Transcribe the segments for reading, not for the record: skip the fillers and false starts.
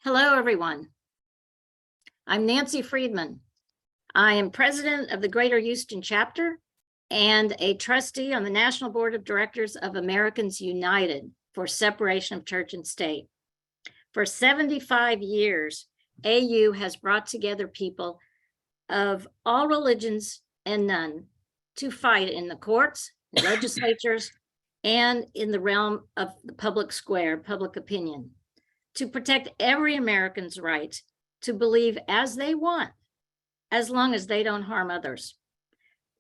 Hello, everyone. I'm Nancy Friedman. I am president of the Greater Houston chapter and a trustee on the National Board of Directors of Americans United for Separation of Church and State. For 75 years, AU has brought together people of all religions and none to fight in the courts, legislatures, and in the realm of the public square, public opinion, to protect every American's right to believe as they want, as long as they don't harm others.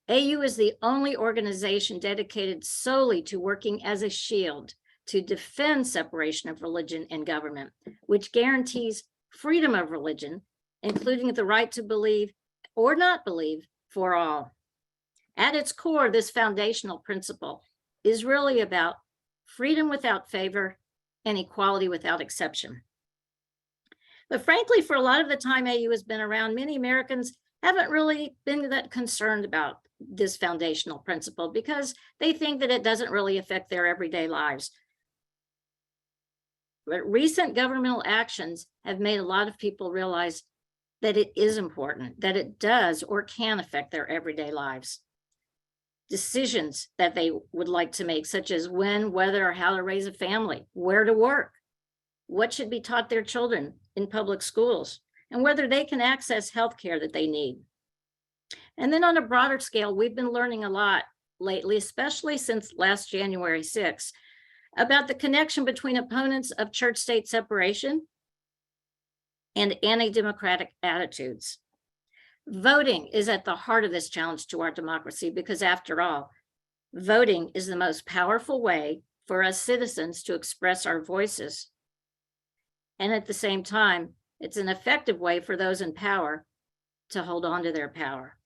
AU is the only organization dedicated solely to working as a shield to defend separation of religion and government, which guarantees freedom of religion, including the right to believe or not believe for all. At its core, this foundational principle is really about freedom without favor and equality without exception. But frankly, for a lot of the time AU has been around, many Americans haven't really been that concerned about this foundational principle because they think that it doesn't really affect their everyday lives. But recent governmental actions have made a lot of people realize that it is important, that it does or can affect their everyday lives. Decisions that they would like to make, such as when, whether, or how to raise a family, where to work, what should be taught their children in public schools, and whether they can access health care that they need. And then on a broader scale, we've been learning a lot lately, especially since last January 6th, about the connection between opponents of church-state separation and anti-democratic attitudes. Voting is at the heart of this challenge to our democracy because, after all, voting is the most powerful way for us citizens to express our voices. And at the same time, it's an effective way for those in power to hold on to their power.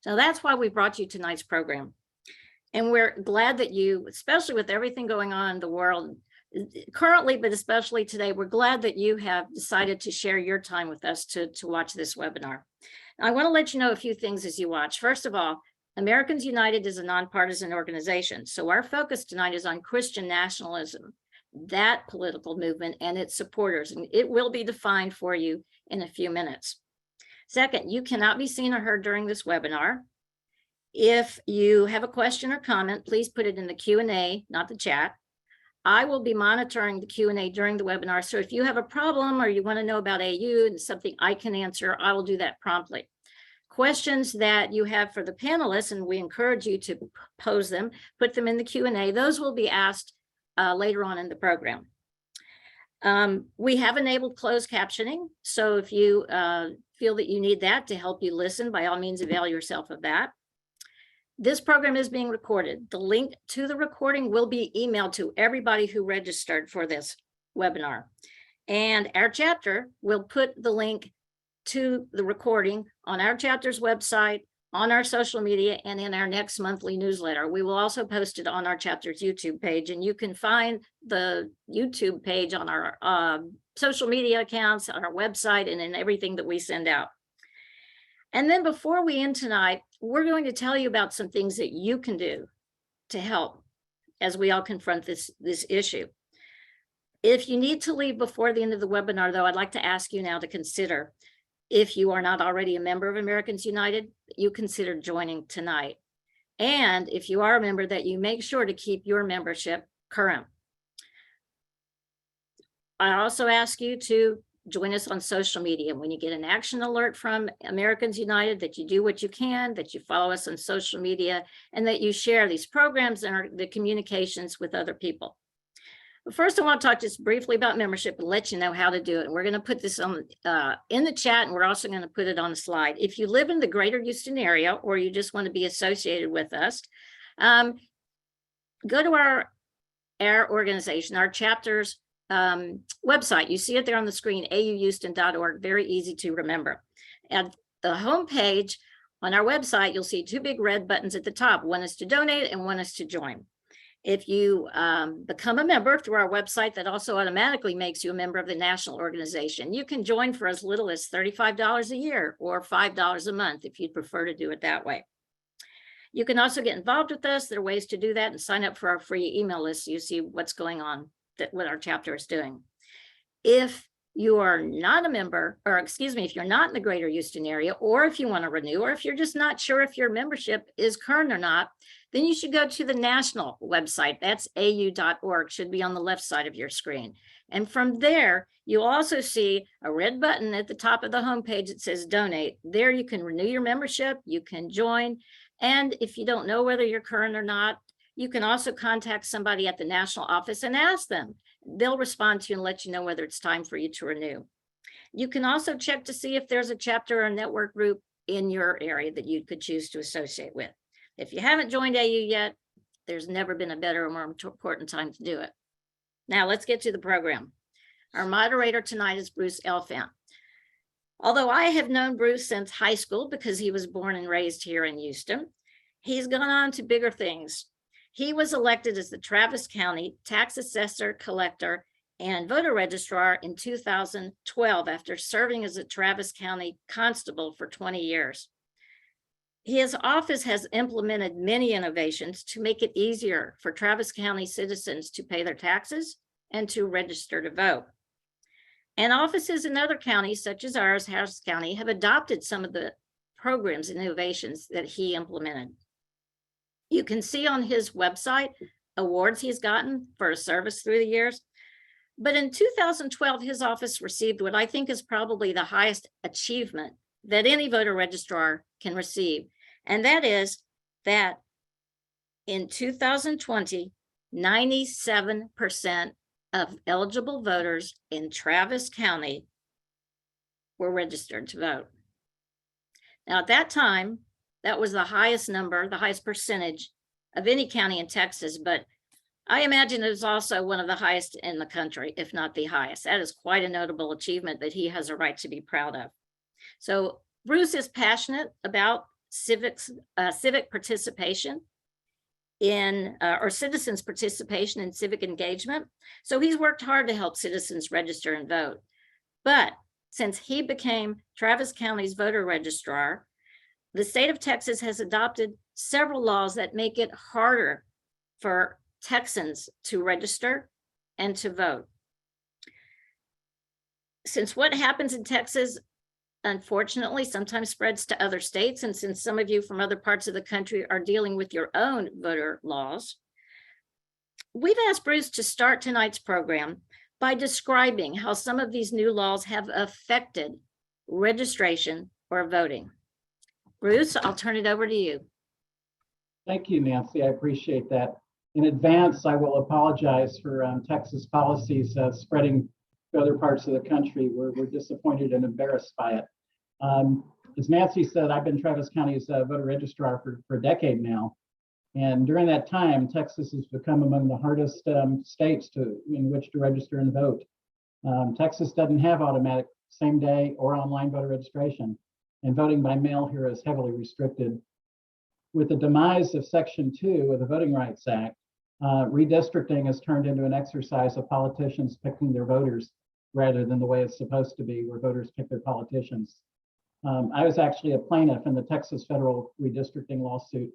So that's why we brought you tonight's program. And we're glad that you, especially with everything going on in the world currently, but especially today, we're glad that you have decided to share your time with us to watch this webinar. Now, I want to let you know a few things as you watch. First of all, Americans United is a nonpartisan organization. So our focus tonight is on Christian nationalism, that political movement and its supporters, and it will be defined for you in a few minutes. Second, you cannot be seen or heard during this webinar. If you have a question or comment, please put it in the Q&A, not the chat. I will be monitoring the Q&A during the webinar. So if you have a problem or you want to know about AU and something I can answer, I will do that promptly. Questions that you have for the panelists, and we encourage you to pose them, put them in the Q&A. Those will be asked later on in the program. We have enabled closed captioning. So if you feel that you need that to help you listen, by all means, avail yourself of that. This program is being recorded. The link to the recording will be emailed to everybody who registered for this webinar. And our chapter will put the link to the recording on our chapter's website, on our social media, and in our next monthly newsletter. We will also post it on our chapter's YouTube page, and you can find the YouTube page on our social media accounts, on our website, and in everything that we send out. And then before we end tonight, we're going to tell you about some things that you can do to help as we all confront this issue. If you need to leave before the end of the webinar, though, I'd like to ask you now to consider, if you are not already a member of Americans United, you consider joining tonight. And if you are a member, that you make sure to keep your membership current. I also ask you to join us on social media. When you get an action alert from Americans United, that you do what you can, that you follow us on social media, and that you share these programs and the communications with other people. But first, I want to talk just briefly about membership and let you know how to do it. And we're going to put this on in the chat, and we're also going to put it on the slide. If you live in the Greater Houston area, or you just want to be associated with us, go to our organization, our chapter's website. You see it there on the screen, auhouston.org, very easy to remember. At the homepage on our website, you'll see two big red buttons at the top. One is to donate and one is to join. If you become a member through our website, that also automatically makes you a member of the national organization. You can join for as little as $35 a year or $5 a month if you'd prefer to do it that way. You can also get involved with us. There are ways to do that and sign up for our free email list so you see what's going on, what our chapter is doing. If you are not a member, or excuse me, if you're not in the greater Houston area, or if you want to renew, or if you're just not sure if your membership is current or not, then you should go to the national website. That's au.org, should be on the left side of your screen. And from there, you'll also see a red button at the top of the homepage that says donate. There you can renew your membership, you can join. And if you don't know whether you're current or not, you can also contact somebody at the national office and ask them. They'll respond to you and let you know whether it's time for you to renew. You can also check to see if there's a chapter or network group in your area that you could choose to associate with. If you haven't joined AU yet, there's never been a better or more important time to do it. Now let's get to the program. Our moderator tonight is Bruce Elfant. Although I have known Bruce since high school because he was born and raised here in Houston, he's gone on to bigger things. He was elected as the Travis County Tax Assessor, Collector, and Voter Registrar in 2012 after serving as a Travis County Constable for 20 years. His office has implemented many innovations to make it easier for Travis County citizens to pay their taxes and to register to vote. And offices in other counties, such as ours, Harris County, have adopted some of the programs and innovations that he implemented. You can see on his website awards he's gotten for his service through the years. But in 2012, his office received what I think is probably the highest achievement that any voter registrar can receive. And that is that in 2020, 97% of eligible voters in Travis County were registered to vote. Now, at that time, that was the highest number, the highest percentage of any county in Texas, but I imagine it is also one of the highest in the country, if not the highest. That is quite a notable achievement that he has a right to be proud of. So Bruce is passionate about civic participation in, or citizens' participation in civic engagement. So he's worked hard to help citizens register and vote. But since he became Travis County's voter registrar, the state of Texas has adopted several laws that make it harder for Texans to register and to vote. Since what happens in Texas, unfortunately, sometimes spreads to other states, and since some of you from other parts of the country are dealing with your own voter laws, we've asked Bruce to start tonight's program by describing how some of these new laws have affected registration or voting. Bruce, I'll turn it over to you. Thank you, Nancy. I appreciate that. In advance, I will apologize for Texas policies spreading to other parts of the country. We're disappointed and embarrassed by it. As Nancy said, I've been Travis County's voter registrar for a decade now. And during that time, Texas has become among the hardest states in which to register and vote. Texas doesn't have automatic same day or online voter registration, and voting by mail here is heavily restricted. With the demise of Section 2 of the Voting Rights Act, redistricting has turned into an exercise of politicians picking their voters rather than the way it's supposed to be, where voters pick their politicians. I was actually a plaintiff in the Texas federal redistricting lawsuit,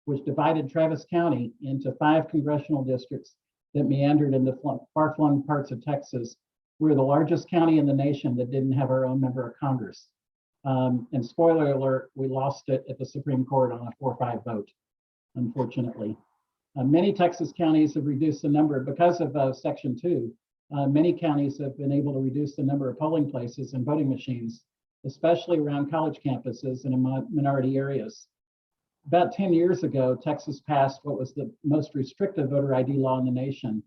which divided Travis County into 5 congressional districts that meandered into far-flung parts of Texas. We're the largest county in the nation that didn't have our own member of Congress. And spoiler alert, we lost it at the Supreme Court on a 4-5 vote, unfortunately. Many Texas counties have reduced the number because of Section 2. Many counties have been able to reduce the number of polling places and voting machines, especially around college campuses and in minority areas. About 10 years ago, Texas passed what was the most restrictive voter ID law in the nation.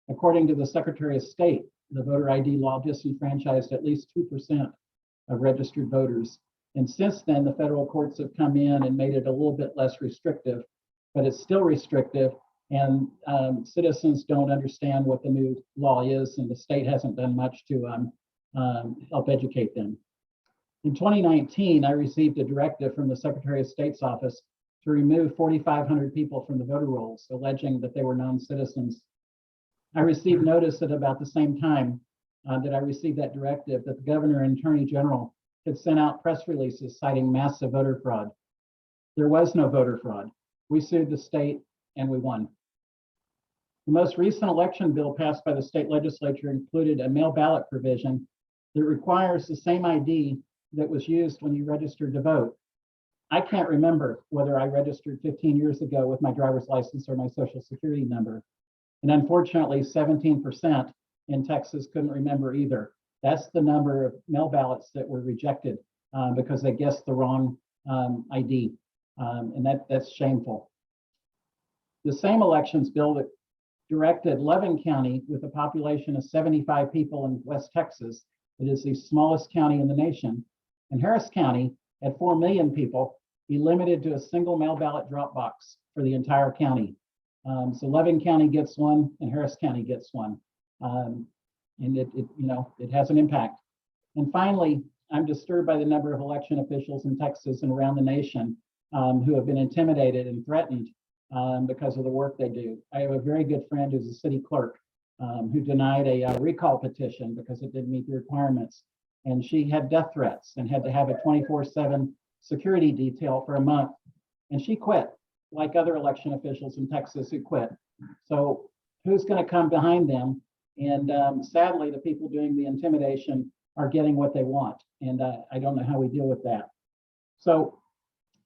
According to the Secretary of State, the voter ID law disenfranchised at least 2% of registered voters. And since then, the federal courts have come in and made it a little bit less restrictive, but it's still restrictive, and citizens don't understand what the new law is, and the state hasn't done much to help educate them. In 2019, I received a directive from the Secretary of State's office to remove 4,500 people from the voter rolls, alleging that they were non-citizens. I received notice at about the same time that I received that directive that the governor and attorney general had sent out press releases citing massive voter fraud. There was no voter fraud. We sued the state and we won. The most recent election bill passed by the state legislature included a mail ballot provision that requires the same ID that was used when you registered to vote. I can't remember whether I registered 15 years ago with my driver's license or my social security number. And unfortunately, 17% in Texas couldn't remember either. That's the number of mail ballots that were rejected because they guessed the wrong ID. And that's shameful. The same elections bill that directed Loving County, with a population of 75 people in West Texas, it is the smallest county in the nation, and Harris County, at 4 million people, be limited to a single mail ballot drop box for the entire county. So Loving County gets one, and Harris County gets one, and it has an impact. And finally, I'm disturbed by the number of election officials in Texas and around the nation who have been intimidated and threatened because of the work they do. I have a very good friend who's a city clerk who denied a recall petition because it didn't meet the requirements. And she had death threats and had to have a 24/7 security detail for a month. And she quit, like other election officials in Texas who quit. So who's going to come behind them? And sadly, the people doing the intimidation are getting what they want. And I don't know how we deal with that. So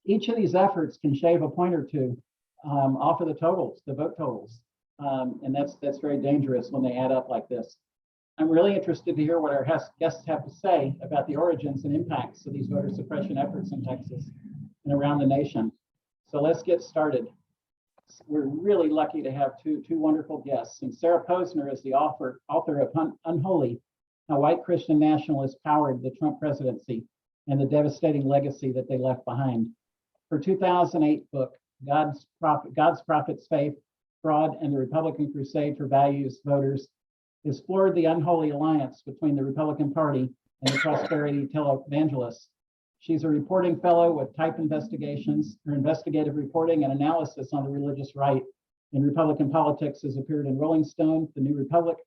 each of these efforts can shave a point or two off of the totals, the vote totals. And that's very dangerous when they add up like this. I'm really interested to hear what our guests have to say about the origins and impacts of these voter suppression efforts in Texas and around the nation. So let's get started. We're really lucky to have two wonderful guests. And Sarah Posner is the author of Unholy, How White Christian Nationalists Powered the Trump Presidency and the Devastating Legacy That They Left Behind. Her 2008 book, God's Prophets, Faith, Fraud, and the Republican Crusade for Values Voters, explored the unholy alliance between the Republican Party and the prosperity televangelists. She's a reporting fellow with Type Investigations. Her investigative reporting and analysis on the religious right in Republican politics has appeared in Rolling Stone, The New Republic,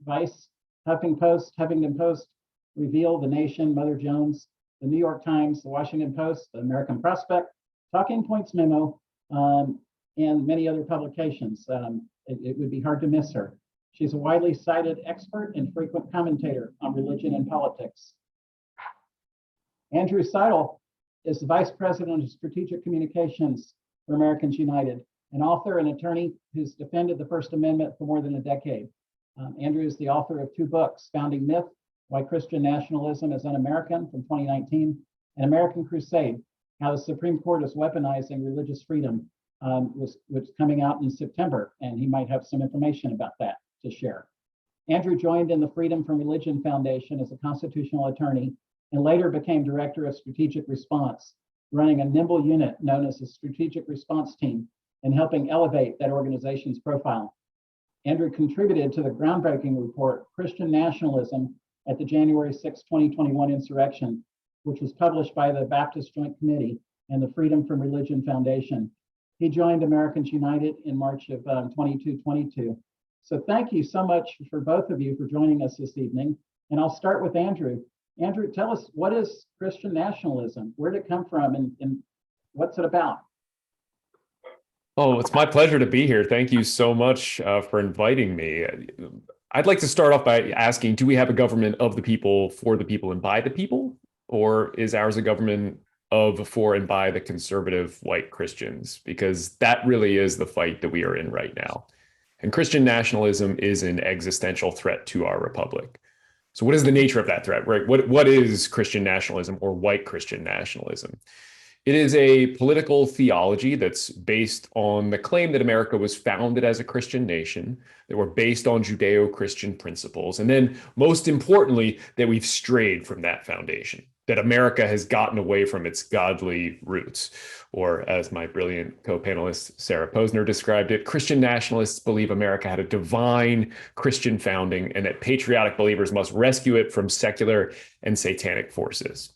Vice, Huffington Post, Reveal, The Nation, Mother Jones, The New York Times, The Washington Post, The American Prospect, Talking Points Memo, and many other publications. It would be hard to miss her. She's a widely cited expert and frequent commentator on religion and politics. Andrew Seidel is the Vice President of Strategic Communications for Americans United, an author and attorney who's defended the First Amendment for more than a decade. Andrew is the author of 2 books, Founding Myth, Why Christian Nationalism is Un-American from 2019, and American Crusade, How the Supreme Court is Weaponizing Religious Freedom, was coming out in September, and he might have some information about that to share. Andrew joined in the Freedom from Religion Foundation as a constitutional attorney and later became director of strategic response, running a nimble unit known as the Strategic Response Team and helping elevate that organization's profile. Andrew contributed to the groundbreaking report, Christian Nationalism at the January 6, 2021 insurrection, which was published by the Baptist Joint Committee and the Freedom from Religion Foundation. He joined Americans United in March of 22. So thank you so much for both of you for joining us this evening. And I'll start with Andrew. Andrew, tell us, what is Christian nationalism? Where did it come from and what's it about? Oh, it's my pleasure to be here. Thank you so much for inviting me. I'd like to start off by asking, do we have a government of the people, for the people, and by the people? Or is ours a government of, for, and by the conservative white Christians? Because that really is the fight that we are in right now. And Christian nationalism is an existential threat to our republic. So what is the nature of that threat, right? What is Christian nationalism or white Christian nationalism? It is a political theology that's based on the claim that America was founded as a Christian nation, that we're based on Judeo-Christian principles, and then most importantly, that we've strayed from that foundation, that America has gotten away from its godly roots. Or as my brilliant co-panelist Sarah Posner described it, Christian nationalists believe America had a divine Christian founding and that patriotic believers must rescue it from secular and satanic forces.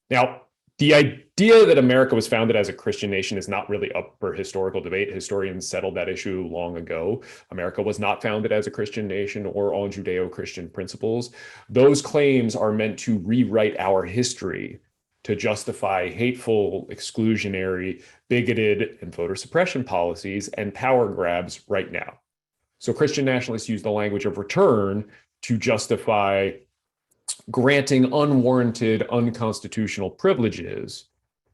Now, the idea that America was founded as a Christian nation is not really up for historical debate. Historians settled that issue long ago. America was not founded as a Christian nation or on Judeo-Christian principles. Those claims are meant to rewrite our history to justify hateful, exclusionary, bigoted, and voter suppression policies and power grabs right now. So Christian nationalists use the language of return to justify granting unwarranted, unconstitutional privileges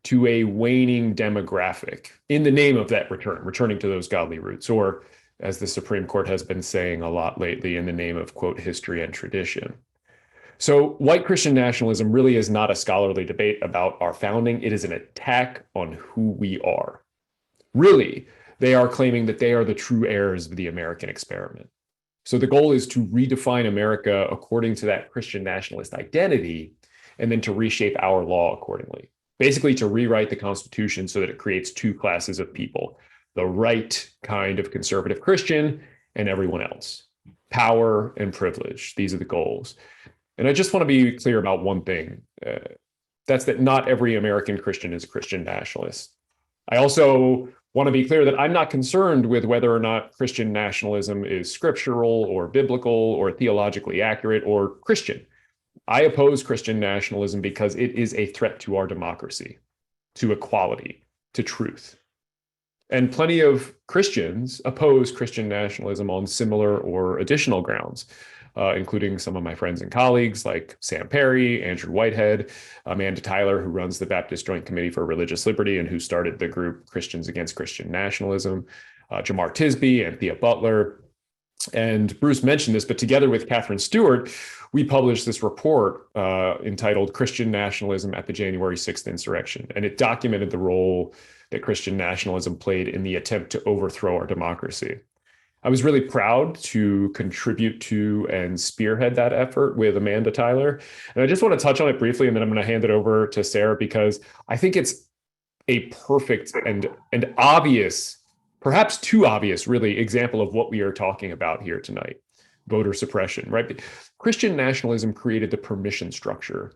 to a waning demographic in the name of that returning to those godly roots, or as the Supreme Court has been saying a lot lately, in the name of, quote, history and tradition. So white Christian nationalism really is not a scholarly debate about our founding. It is an attack on who we are. Really, they are claiming that they are the true heirs of the American experiment. So the goal is to redefine America according to that Christian nationalist identity, and then to reshape our law accordingly. Basically, to rewrite the Constitution so that it creates two classes of people: the right kind of conservative Christian and everyone else. Power and privilege. These are the goals. And I just want to be clear about one thing. That's that not every American Christian is a Christian nationalist. I also want to be clear that I'm not concerned with whether or not Christian nationalism is scriptural or biblical or theologically accurate or Christian. I oppose Christian nationalism because it is a threat to our democracy, to equality, to truth. And plenty of Christians oppose Christian nationalism on similar or additional grounds, including some of my friends and colleagues like Sam Perry, Andrew Whitehead, Amanda Tyler, who runs the Baptist Joint Committee for Religious Liberty and who started the group Christians Against Christian Nationalism, Jamar Tisby, and Thea Butler. And Bruce mentioned this, but together with Catherine Stewart, we published this report entitled Christian Nationalism at the January 6th Insurrection. And it documented the role that Christian nationalism played in the attempt to overthrow our democracy. I was really proud to contribute to and spearhead that effort with Amanda Tyler. And I just want to touch on it briefly, and then I'm going to hand it over to Sarah, because I think it's a perfect and obvious, perhaps too obvious, really, example of what we are talking about here tonight: voter suppression, right? Christian nationalism created the permission structure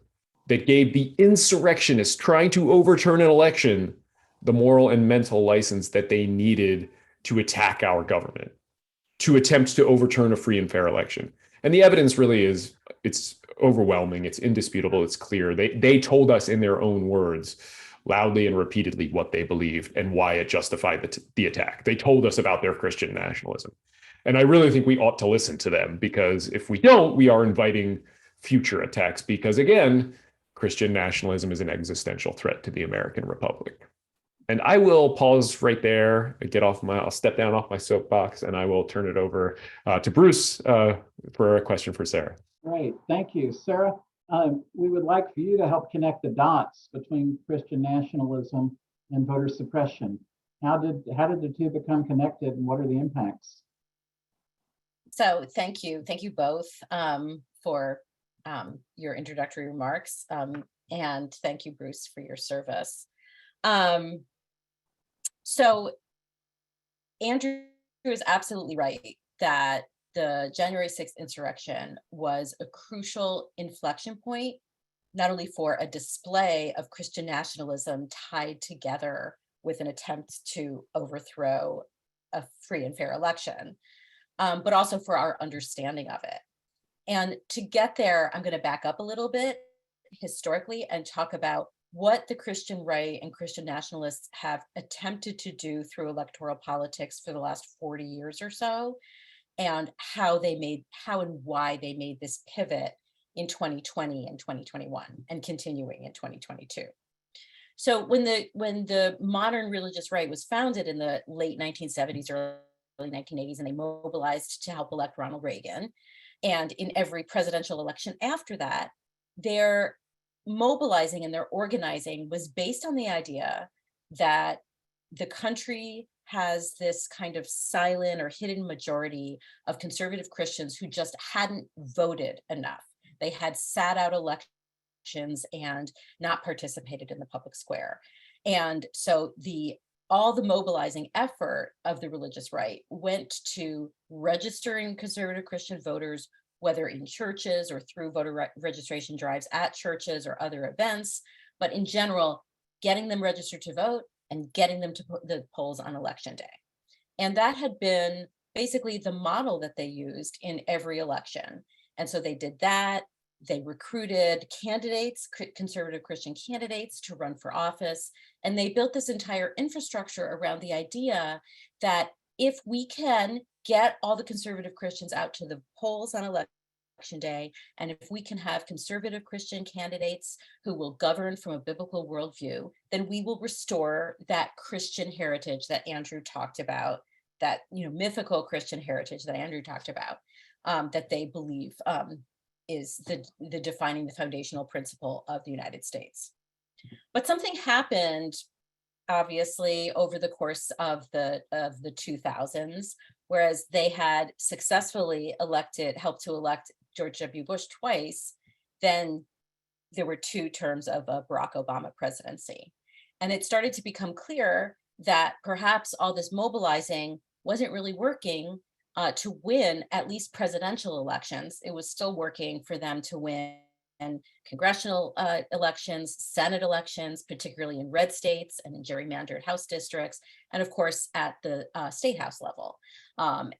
that gave the insurrectionists trying to overturn an election the moral and mental license that they needed to attack our government, to attempt to overturn a free and fair election. And the evidence really is, it's overwhelming, it's indisputable, it's clear. They told us in their own words, loudly and repeatedly, what they believed and why it justified the attack. They told us about their Christian nationalism. And I really think we ought to listen to them, because if we don't, we are inviting future attacks, because again, Christian nationalism is an existential threat to the American Republic. And I will pause right there and I'll step down off my soapbox, and I will turn it over to Bruce for a question for Sarah. Great, thank you. Sarah, we would like for you to help connect the dots between Christian nationalism and voter suppression. How did the two become connected, and what are the impacts? So thank you both for your introductory remarks, and thank you, Bruce, for your service. So Andrew is absolutely right that the January 6th insurrection was a crucial inflection point, not only for a display of Christian nationalism tied together with an attempt to overthrow a free and fair election, but also for our understanding of it. And to get there, I'm going to back up a little bit historically and talk about what the Christian right and Christian nationalists have attempted to do through electoral politics for the last 40 years or so, and how and why they made this pivot in 2020 and 2021 and continuing in 2022. So when the modern religious right was founded in the late 1970s, early 1980s, and they mobilized to help elect Ronald Reagan, and in every presidential election after that, their mobilizing and their organizing was based on the idea that the country has this kind of silent or hidden majority of conservative Christians who just hadn't voted enough. They had sat out elections and not participated in the public square. And so all the mobilizing effort of the religious right went to registering conservative Christian voters, whether in churches or through voter registration drives at churches or other events, but in general, getting them registered to vote and getting them to the polls on election day. And that had been basically the model that they used in every election. And so they did that. They recruited candidates, conservative Christian candidates, to run for office. And they built this entire infrastructure around the idea that if we can get all the conservative Christians out to the polls on election day. And if we can have conservative Christian candidates who will govern from a biblical worldview, then we will restore that Christian heritage that Andrew talked about, that mythical Christian heritage that Andrew talked about, that they believe is the defining, the foundational principle of the United States. But something happened, obviously, over the course of the 2000s, whereas they had successfully helped to elect George W. Bush twice, then there were 2 terms of a Barack Obama presidency. And it started to become clear that perhaps all this mobilizing wasn't really working to win at least presidential elections. It was still working for them to win congressional elections, Senate elections, particularly in red states and in gerrymandered House districts, and of course at the state House level.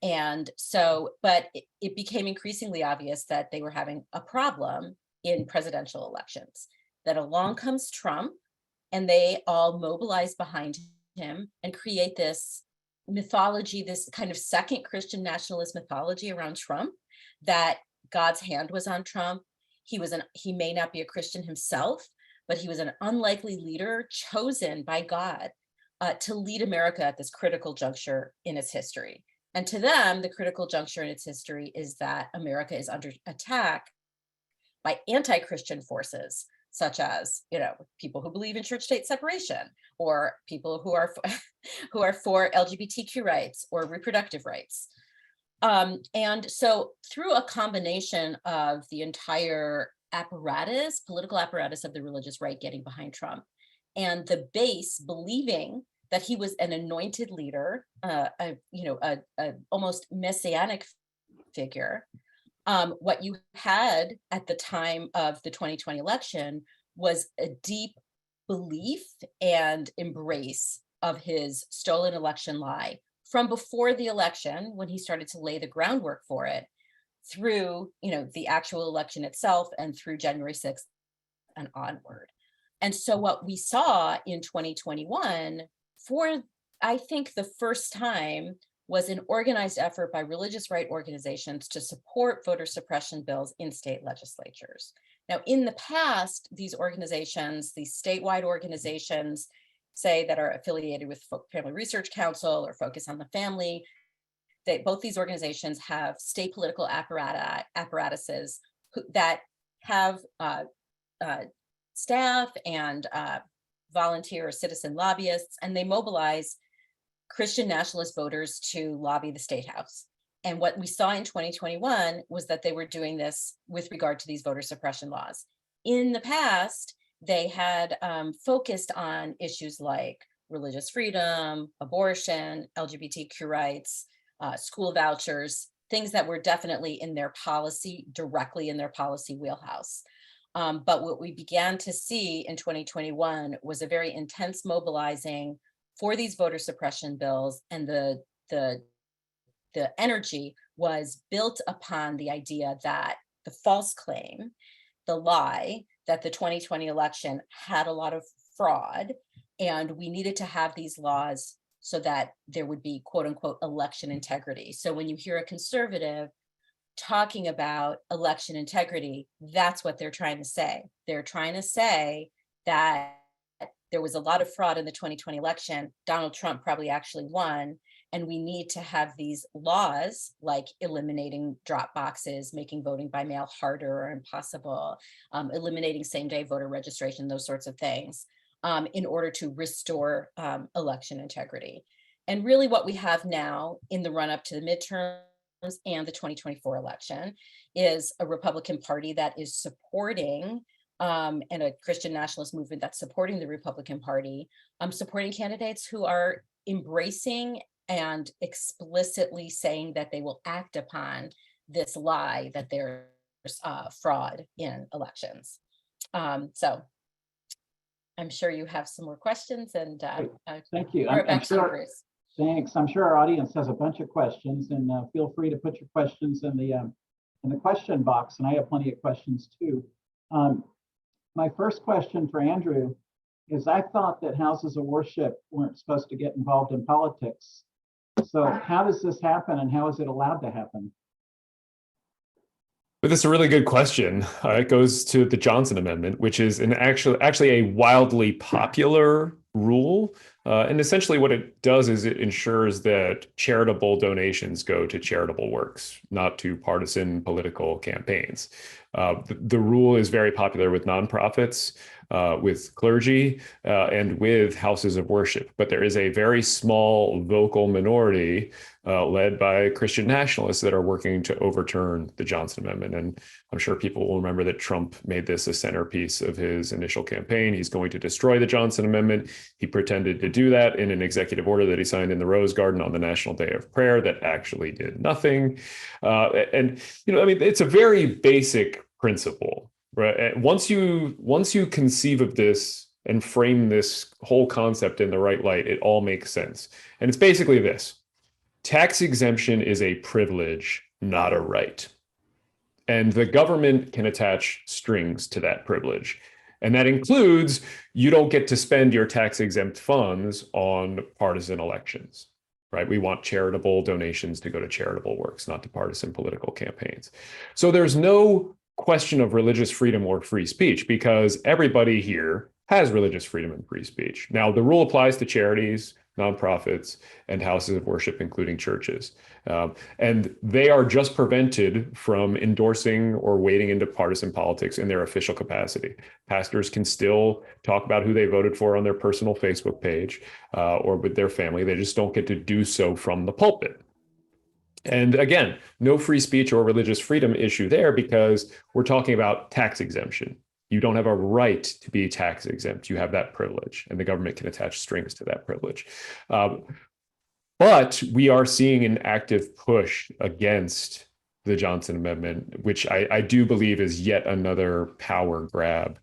And so, but it became increasingly obvious that they were having a problem in presidential elections, that along comes Trump, and they all mobilize behind him and create this mythology, this kind of second Christian nationalist mythology around Trump, that God's hand was on Trump. He may not be a Christian himself, but he was an unlikely leader chosen by God to lead America at this critical juncture in its history. And to them, the critical juncture in its history is that America is under attack by anti-Christian forces, such as, people who believe in church-state separation, or people who are for LGBTQ rights or reproductive rights. And so through a combination of the entire political apparatus of the religious right getting behind Trump, and the base believing that he was an anointed leader, almost messianic figure, what you had at the time of the 2020 election was a deep belief and embrace of his stolen election lie from before the election, when he started to lay the groundwork for it, through the actual election itself and through January 6th and onward. And so what we saw in 2021, for I think the first time, was an organized effort by religious right organizations to support voter suppression bills in state legislatures. Now, in the past, these organizations, these statewide organizations, say that are affiliated with Family Research Council or Focus on the Family, both these organizations have state political apparatuses that have staff and volunteer or citizen lobbyists, and they mobilize Christian nationalist voters to lobby the state house. And what we saw in 2021 was that they were doing this with regard to these voter suppression laws. In the past, they had focused on issues like religious freedom, abortion, LGBTQ rights, school vouchers, things that were definitely in their policy, directly in their policy wheelhouse. But what we began to see in 2021 was a very intense mobilizing for these voter suppression bills, and the energy was built upon the idea that the false claim, the lie that the 2020 election had a lot of fraud, and we needed to have these laws so that there would be quote unquote election integrity. So when you hear a conservative talking about election integrity, that's what they're trying to say. They're trying to say that there was a lot of fraud in the 2020 election. Donald Trump probably actually won. And we need to have these laws like eliminating drop boxes, making voting by mail harder or impossible, eliminating same-day voter registration, those sorts of things, in order to restore election integrity. And really what we have now in the run-up to the midterms and the 2024 election is a Republican Party that is supporting and a Christian nationalist movement that's supporting the Republican Party, supporting candidates who are embracing and explicitly saying that they will act upon this lie that there's fraud in elections. So I'm sure you have some more questions, and thank you. I'm sure. Thanks. I'm sure our audience has a bunch of questions, and feel free to put your questions in the question box, and I have plenty of questions too. My first question for Andrew is, I thought that houses of worship weren't supposed to get involved in politics. So how does this happen, and how is it allowed to happen? But this is a really good question. It goes to the Johnson Amendment, which is actually a wildly popular rule. And essentially what it does is it ensures that charitable donations go to charitable works, not to partisan political campaigns. The rule is very popular with nonprofits, with clergy, and with houses of worship. But there is a very small vocal minority led by Christian nationalists that are working to overturn the Johnson Amendment. And I'm sure people will remember that Trump made this a centerpiece of his initial campaign. He's going to destroy the Johnson Amendment. He pretended to do that in an executive order that he signed in the Rose Garden on the National Day of Prayer that actually did nothing. And, I mean, it's a very basic principle, right? Once you conceive of this and frame this whole concept in the right light, it all makes sense. And it's basically this: tax exemption is a privilege, not a right. And the government can attach strings to that privilege. And that includes, you don't get to spend your tax exempt funds on partisan elections, right? We want charitable donations to go to charitable works, not to partisan political campaigns. So there's no question of religious freedom or free speech, because everybody here has religious freedom and free speech. Now, the rule applies to charities, nonprofits, and houses of worship, including churches. And they are just prevented from endorsing or wading into partisan politics in their official capacity. Pastors can still talk about who they voted for on their personal Facebook page or with their family. They just don't get to do so from the pulpit. And again, no free speech or religious freedom issue there, because we're talking about tax exemption. You don't have a right to be tax exempt. You have that privilege, and the government can attach strings to that privilege. But we are seeing an active push against the Johnson Amendment, which I do believe is yet another power grab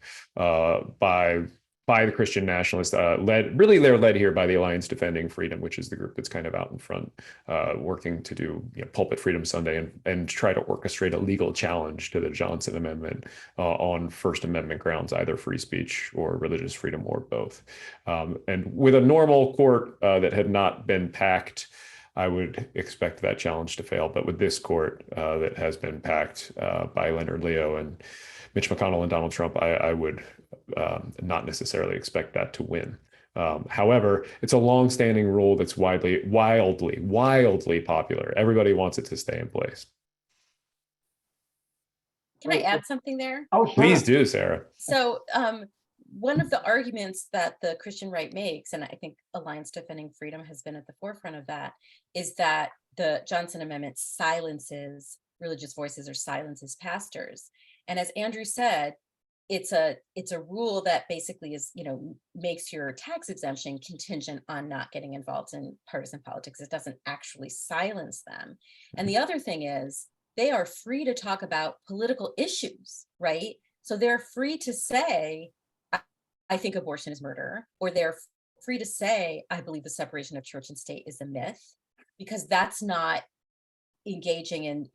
by the Christian nationalists, they're led here by the Alliance Defending Freedom, which is the group that's kind of out in front, working to do Pulpit Freedom Sunday and try to orchestrate a legal challenge to the Johnson Amendment on First Amendment grounds, either free speech or religious freedom or both. And with a normal court that had not been packed, I would expect that challenge to fail. But with this court that has been packed by Leonard Leo and Mitch McConnell and Donald Trump, I would not necessarily expect that to win. However, it's a long-standing rule that's wildly popular. Everybody wants it to stay in place. Can I add something there? Oh, sure. Please do, Sarah. So one of the arguments that the Christian right makes, and I think Alliance Defending Freedom has been at the forefront of that, is that the Johnson Amendment silences religious voices or silences pastors. And as Andrew said, it's a rule that basically is, makes your tax exemption contingent on not getting involved in partisan politics. It doesn't actually silence them. And the other thing is, they are free to talk about political issues, right? So they're free to say, I think abortion is murder, or they're free to say, I believe the separation of church and state is a myth, because that's not engaging in,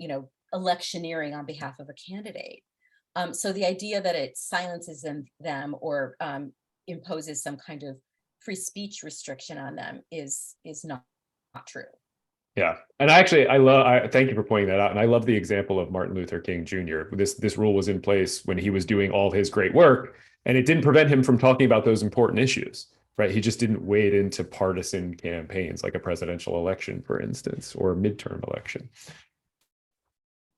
electioneering on behalf of a candidate. So the idea that it silences them or imposes some kind of free speech restriction on them is not true. Yeah, and I thank you for pointing that out. And I love the example of Martin Luther King Jr. This rule was in place when he was doing all his great work, and it didn't prevent him from talking about those important issues, right? He just didn't wade into partisan campaigns like a presidential election, for instance, or a midterm election.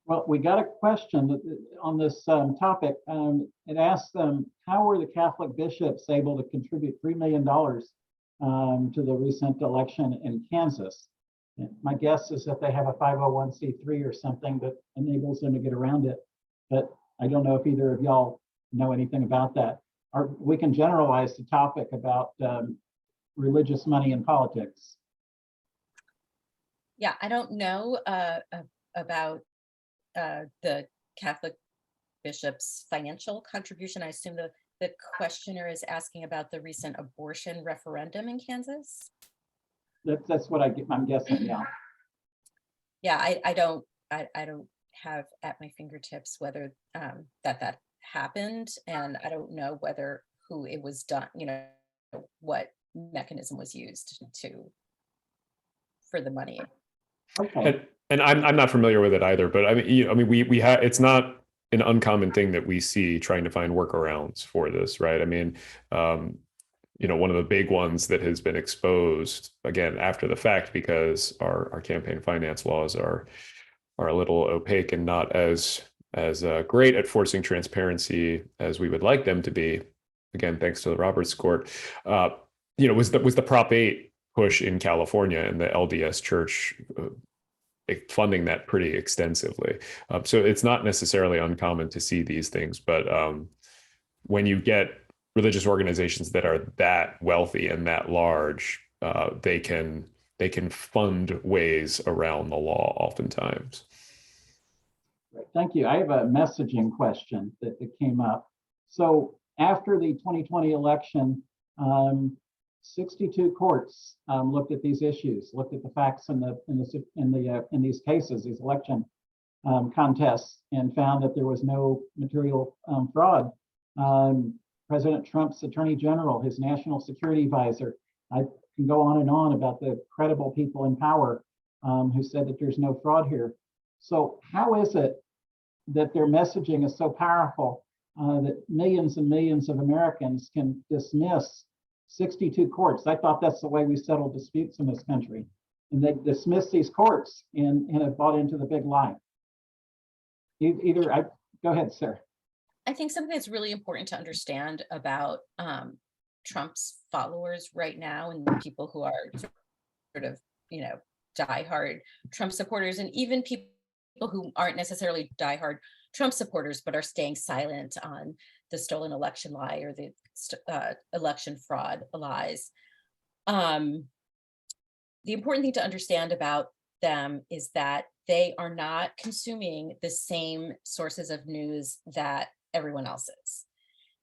Well, we got a question on this topic. It asks them, how were the Catholic bishops able to contribute $3 million to the recent election in Kansas? And my guess is that they have a 501c3 or something that enables them to get around it. But I don't know if either of y'all know anything about that. Or we can generalize the topic about religious money in politics. Yeah, I don't know about the Catholic bishop's financial contribution. I assume the questioner is asking about the recent abortion referendum in Kansas. That's what I'm guessing. Yeah. Yeah, I don't have at my fingertips whether that happened, and I don't know who it was done. What mechanism was used for the money. Okay. And I'm not familiar with it either, but I mean, we have, it's not an uncommon thing that we see trying to find workarounds for this, right? I mean, one of the big ones that has been exposed again after the fact, because our campaign finance laws are a little opaque and not as great at forcing transparency as we would like them to be. Again, thanks to the Roberts Court, was the Prop 8 push in California and the LDS Church funding that pretty extensively. So it's not necessarily uncommon to see these things, but when you get religious organizations that are that wealthy and that large, they can fund ways around the law oftentimes. Great. Thank you. I have a messaging question that came up. So after the 2020 election, 62 courts looked at these issues, looked at the facts in these cases, these election contests, and found that there was no material fraud. President Trump's Attorney General, his national security advisor, I can go on and on about the credible people in power who said that there's no fraud here. So how is it that their messaging is so powerful that millions and millions of Americans can dismiss 62 courts? I thought that's the way we settle disputes in this country. And they dismiss these courts and have bought into the big lie. Go ahead, sir. I think something that's really important to understand about Trump's followers right now, and people who are sort of, diehard Trump supporters, and even people who aren't necessarily diehard Trump supporters, but are staying silent on the stolen election lie or the election fraud lies. The important thing to understand about them is that they are not consuming the same sources of news that everyone else is.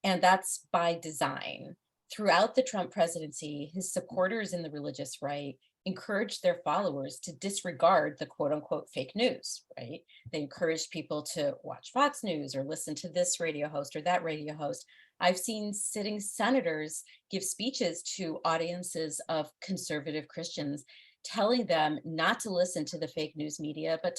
And that's by design. Throughout the Trump presidency, his supporters in the religious right encouraged their followers to disregard the quote unquote fake news, right? They encouraged people to watch Fox News or listen to this radio host or that radio host. I've seen sitting senators give speeches to audiences of conservative Christians, telling them not to listen to the fake news media, but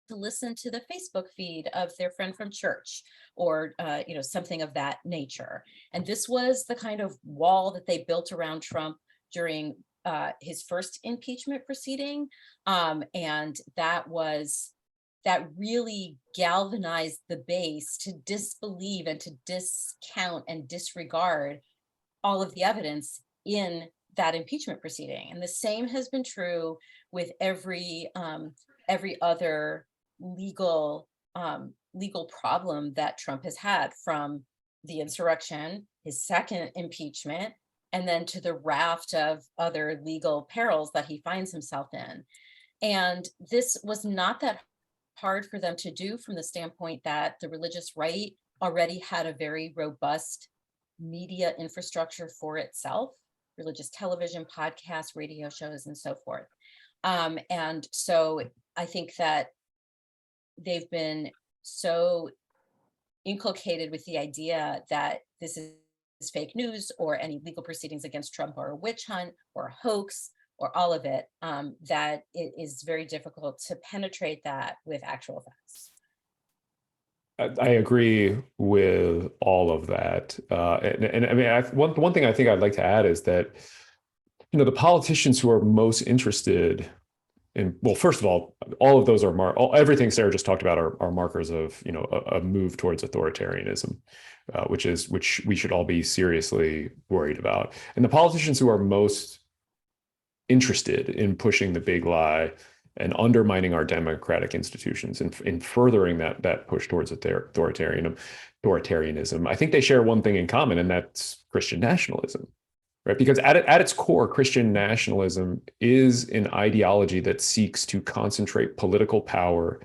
to listen to the Facebook feed of their friend from church, or something of that nature. And this was the kind of wall that they built around Trump during his first impeachment proceeding, and that really galvanized the base to disbelieve and to discount and disregard all of the evidence in that impeachment proceeding. And the same has been true with every other legal problem that Trump has had, from the insurrection, his second impeachment, and then to the raft of other legal perils that he finds himself in. And this was not that hard for them to do, from the standpoint that the religious right already had a very robust media infrastructure for itself, religious television, podcasts, radio shows, and so forth. And so I think that they've been so inculcated with the idea that this is fake news, or any legal proceedings against Trump are a witch hunt or a hoax, or all of it, that it is very difficult to penetrate that with actual facts. I agree with all of that. And I mean, one thing I think I'd like to add is that, the politicians who are most interested in, well, first of all of those are everything Sarah just talked about are markers of, a move towards authoritarianism, which we should all be seriously worried about. And the politicians who are most interested in pushing the big lie and undermining our democratic institutions and in furthering that push towards authoritarianism, I think they share one thing in common, and that's Christian nationalism, right? Because at its core, Christian nationalism is an ideology that seeks to concentrate political power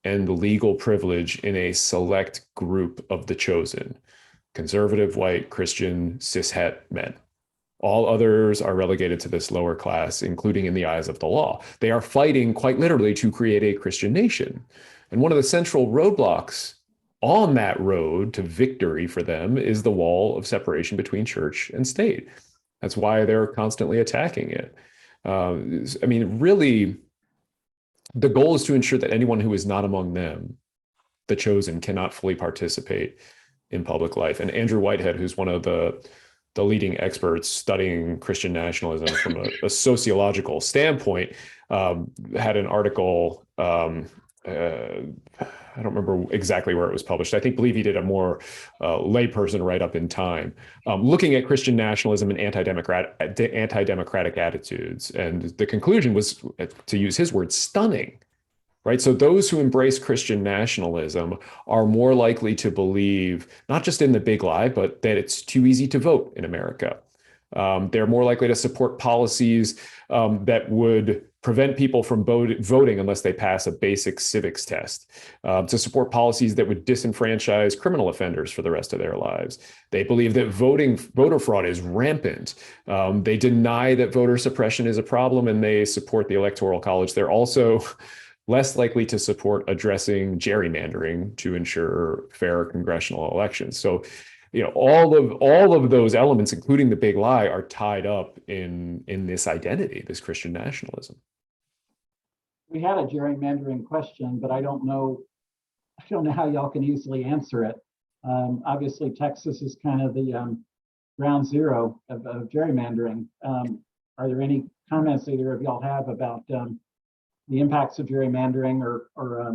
and legal privilege in a select group of the chosen: conservative, white, Christian, cishet men. All others are relegated to this lower class, including in the eyes of the law. They are fighting quite literally to create a Christian nation. And one of the central roadblocks on that road to victory for them is the wall of separation between church and state. That's why they're constantly attacking it. I mean, really, The goal is to ensure that anyone who is not among them, the chosen, cannot fully participate in public life. And Andrew Whitehead, who's one of the leading experts studying Christian nationalism from a sociological standpoint, had an article. I don't remember exactly where it was published. Believe he did a more layperson write-up in Time, looking at Christian nationalism and anti-democratic attitudes. And the conclusion was, to use his words, stunning. Right. So those who embrace Christian nationalism are more likely to believe not just in the big lie, but that it's too easy to vote in America. They're more likely to support policies that would prevent people from voting unless they pass a basic civics test, to support policies that would disenfranchise criminal offenders for the rest of their lives. They believe that voter fraud is rampant. They deny that voter suppression is a problem, and they support the Electoral College. They're also less likely to support addressing gerrymandering to ensure fair congressional elections. So, all of those elements, including the big lie, are tied up in this identity, this Christian nationalism. We had a gerrymandering question, but I don't know how y'all can easily answer it. Obviously, Texas is kind of the ground zero of gerrymandering. Are there any comments either of y'all have about the impacts of gerrymandering or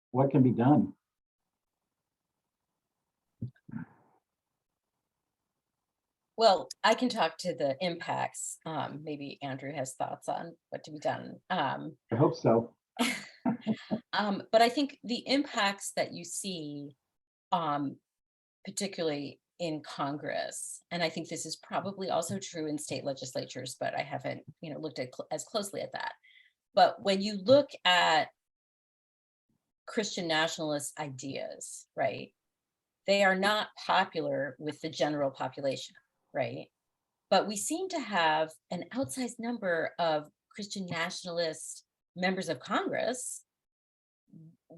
what can be done? Well, I can talk to the impacts. Maybe Andrew has thoughts on what to be done. I hope so. But I think the impacts that you see, particularly in Congress, and I think this is probably also true in state legislatures, but I haven't, looked at as closely at that. But when you look at Christian nationalist ideas, right, they are not popular with the general population, right? But we seem to have an outsized number of Christian nationalist members of Congress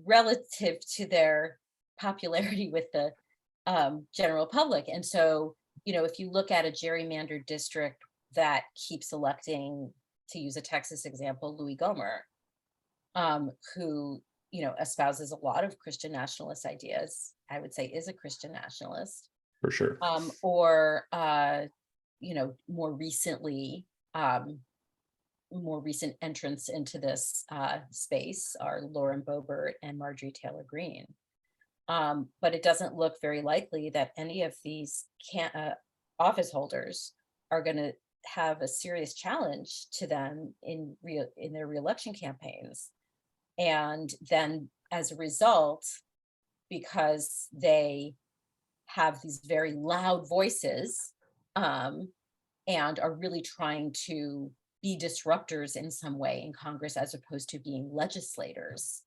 relative to their popularity with the general public. And so, if you look at a gerrymandered district that keeps electing, to use a Texas example, Louis Gohmert, who, espouses a lot of Christian nationalist ideas, I would say is a Christian nationalist. For sure. Or, more recent entrants into this space are Lauren Boebert and Marjorie Taylor Greene. But it doesn't look very likely that any of these office holders are going to have a serious challenge to them in their reelection campaigns. And then as a result, because they have these very loud voices and are really trying to be disruptors in some way in Congress as opposed to being legislators,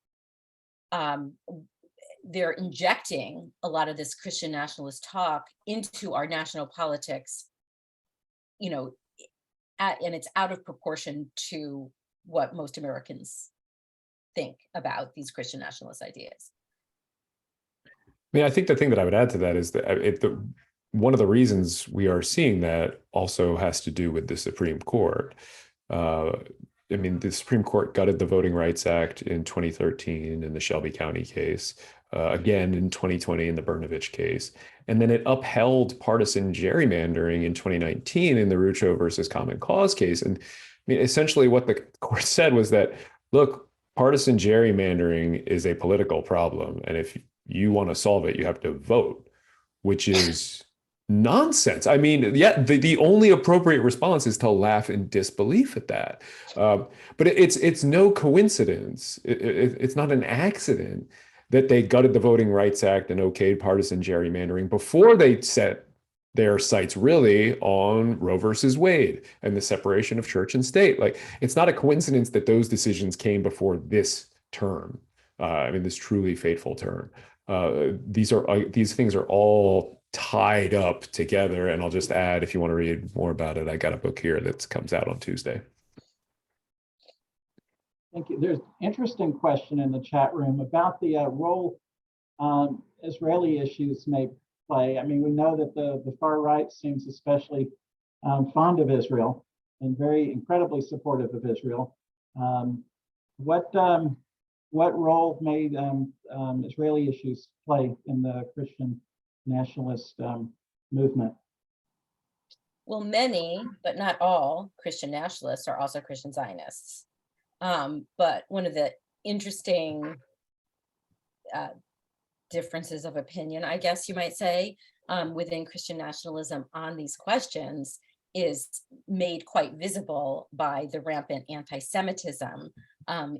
they're injecting a lot of this Christian nationalist talk into our national politics, and it's out of proportion to what most Americans think about these Christian nationalist ideas. I think the thing that I would add to that is that one of the reasons we are seeing that also has to do with the Supreme Court. The Supreme Court gutted the Voting Rights Act in 2013 in the Shelby County case, again in 2020 in the Brnovich case, and then it upheld partisan gerrymandering in 2019 in the Rucho versus Common Cause case. And essentially what the court said was that, look, partisan gerrymandering is a political problem, and if you want to solve it, you have to vote, which is nonsense. The only appropriate response is to laugh in disbelief at that. But it's no coincidence. It's not an accident that they gutted the Voting Rights Act and okayed partisan gerrymandering before they set their sights really on Roe versus Wade and the separation of church and state. It's not a coincidence that those decisions came before this term. This truly fateful term. These things are all tied up together. And I'll just add, if you want to read more about it, I got a book here that comes out on Tuesday. Thank you. There's an interesting question in the chat room about the role Israeli issues may play. We know that the far right seems especially fond of Israel and very incredibly supportive of Israel. what role may Israeli issues play in the Christian nationalist movement? Well, many, but not all, Christian nationalists are also Christian Zionists. But one of the interesting differences of opinion, I guess you might say, within Christian nationalism on these questions is made quite visible by the rampant anti-Semitism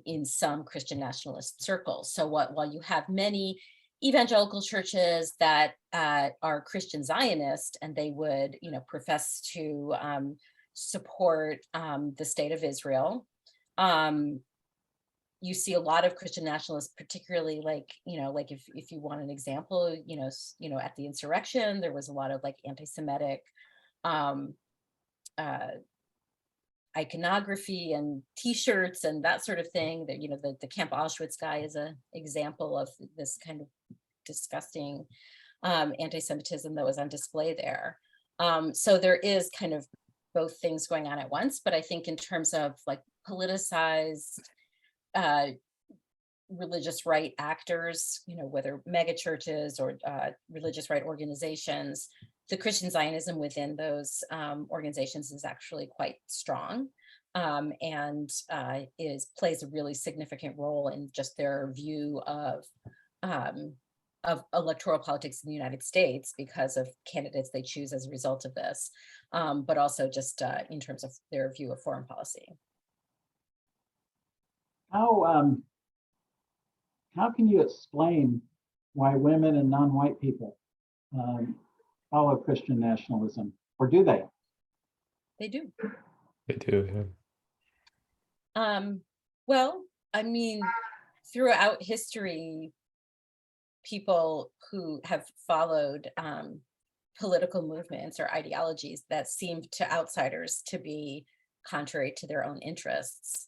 in some Christian nationalist circles. So while you have many evangelical churches that are Christian Zionist, and they would, profess to support the state of Israel, you see a lot of Christian nationalists, particularly like if you want an example, at the insurrection, there was a lot of like anti-Semitic iconography and T-shirts and that sort of thing. That the Camp Auschwitz guy is an example of this kind of disgusting anti-Semitism that was on display there. So there is kind of both things going on at once, but I think in terms of like politicized religious right actors, whether mega churches or religious right organizations, the Christian Zionism within those organizations is actually quite strong, and plays a really significant role in just their view of electoral politics in the United States because of candidates they choose as a result of this, but also just in terms of their view of foreign policy. How can you explain why women and non-white people follow Christian nationalism, or do they? They do. They do, yeah. Well, I mean, throughout history, people who have followed political movements or ideologies that seem to outsiders to be contrary to their own interests.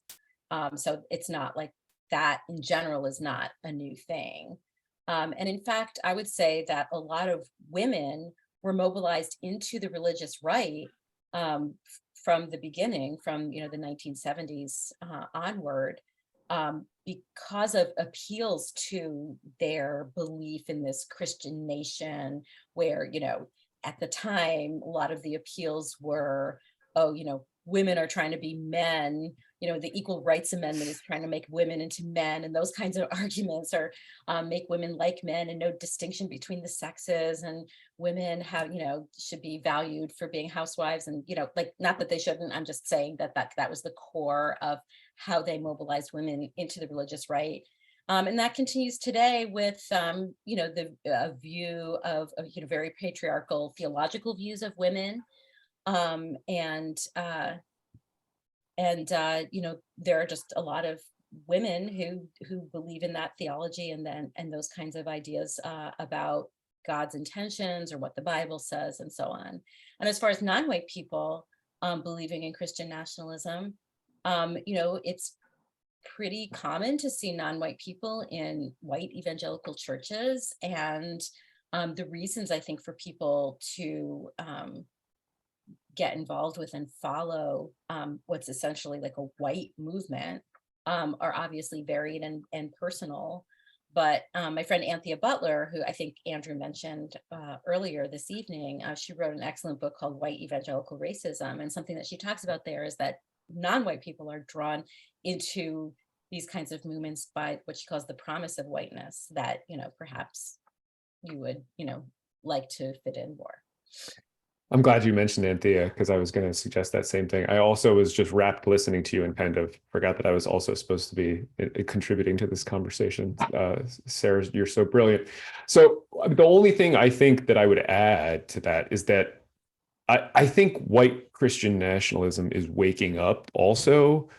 So it's not like that in general is not a new thing. And in fact, I would say that a lot of women were mobilized into the religious right from the beginning, from the 1970s onward, because of appeals to their belief in this Christian nation, where at the time a lot of the appeals were, women are trying to be men, the Equal Rights Amendment is trying to make women into men, and those kinds of arguments are make women like men and no distinction between the sexes, and women have, should be valued for being housewives, and, like, not that they shouldn't, I'm just saying that was the core of how they mobilized women into the religious right. And that continues today with, the view of, very patriarchal theological views of women. There are just a lot of women who believe in that theology and those kinds of ideas about God's intentions or what the Bible says and so on. And as far as non-white people believing in Christian nationalism, it's pretty common to see non-white people in white evangelical churches. And the reasons I think for people to get involved with and follow what's essentially like a white movement are obviously varied and personal. But my friend Anthea Butler, who I think Andrew mentioned earlier this evening, she wrote an excellent book called White Evangelical Racism. And something that she talks about there is that non-white people are drawn into these kinds of movements by what she calls the promise of whiteness, that, perhaps you would, like to fit in more. I'm glad you mentioned Anthea, because I was going to suggest that same thing. I also was just rapt listening to you and kind of forgot that I was also supposed to be contributing to this conversation. Sarah, you're so brilliant. So the only thing I think that I would add to that is that I think white Christian nationalism is waking up also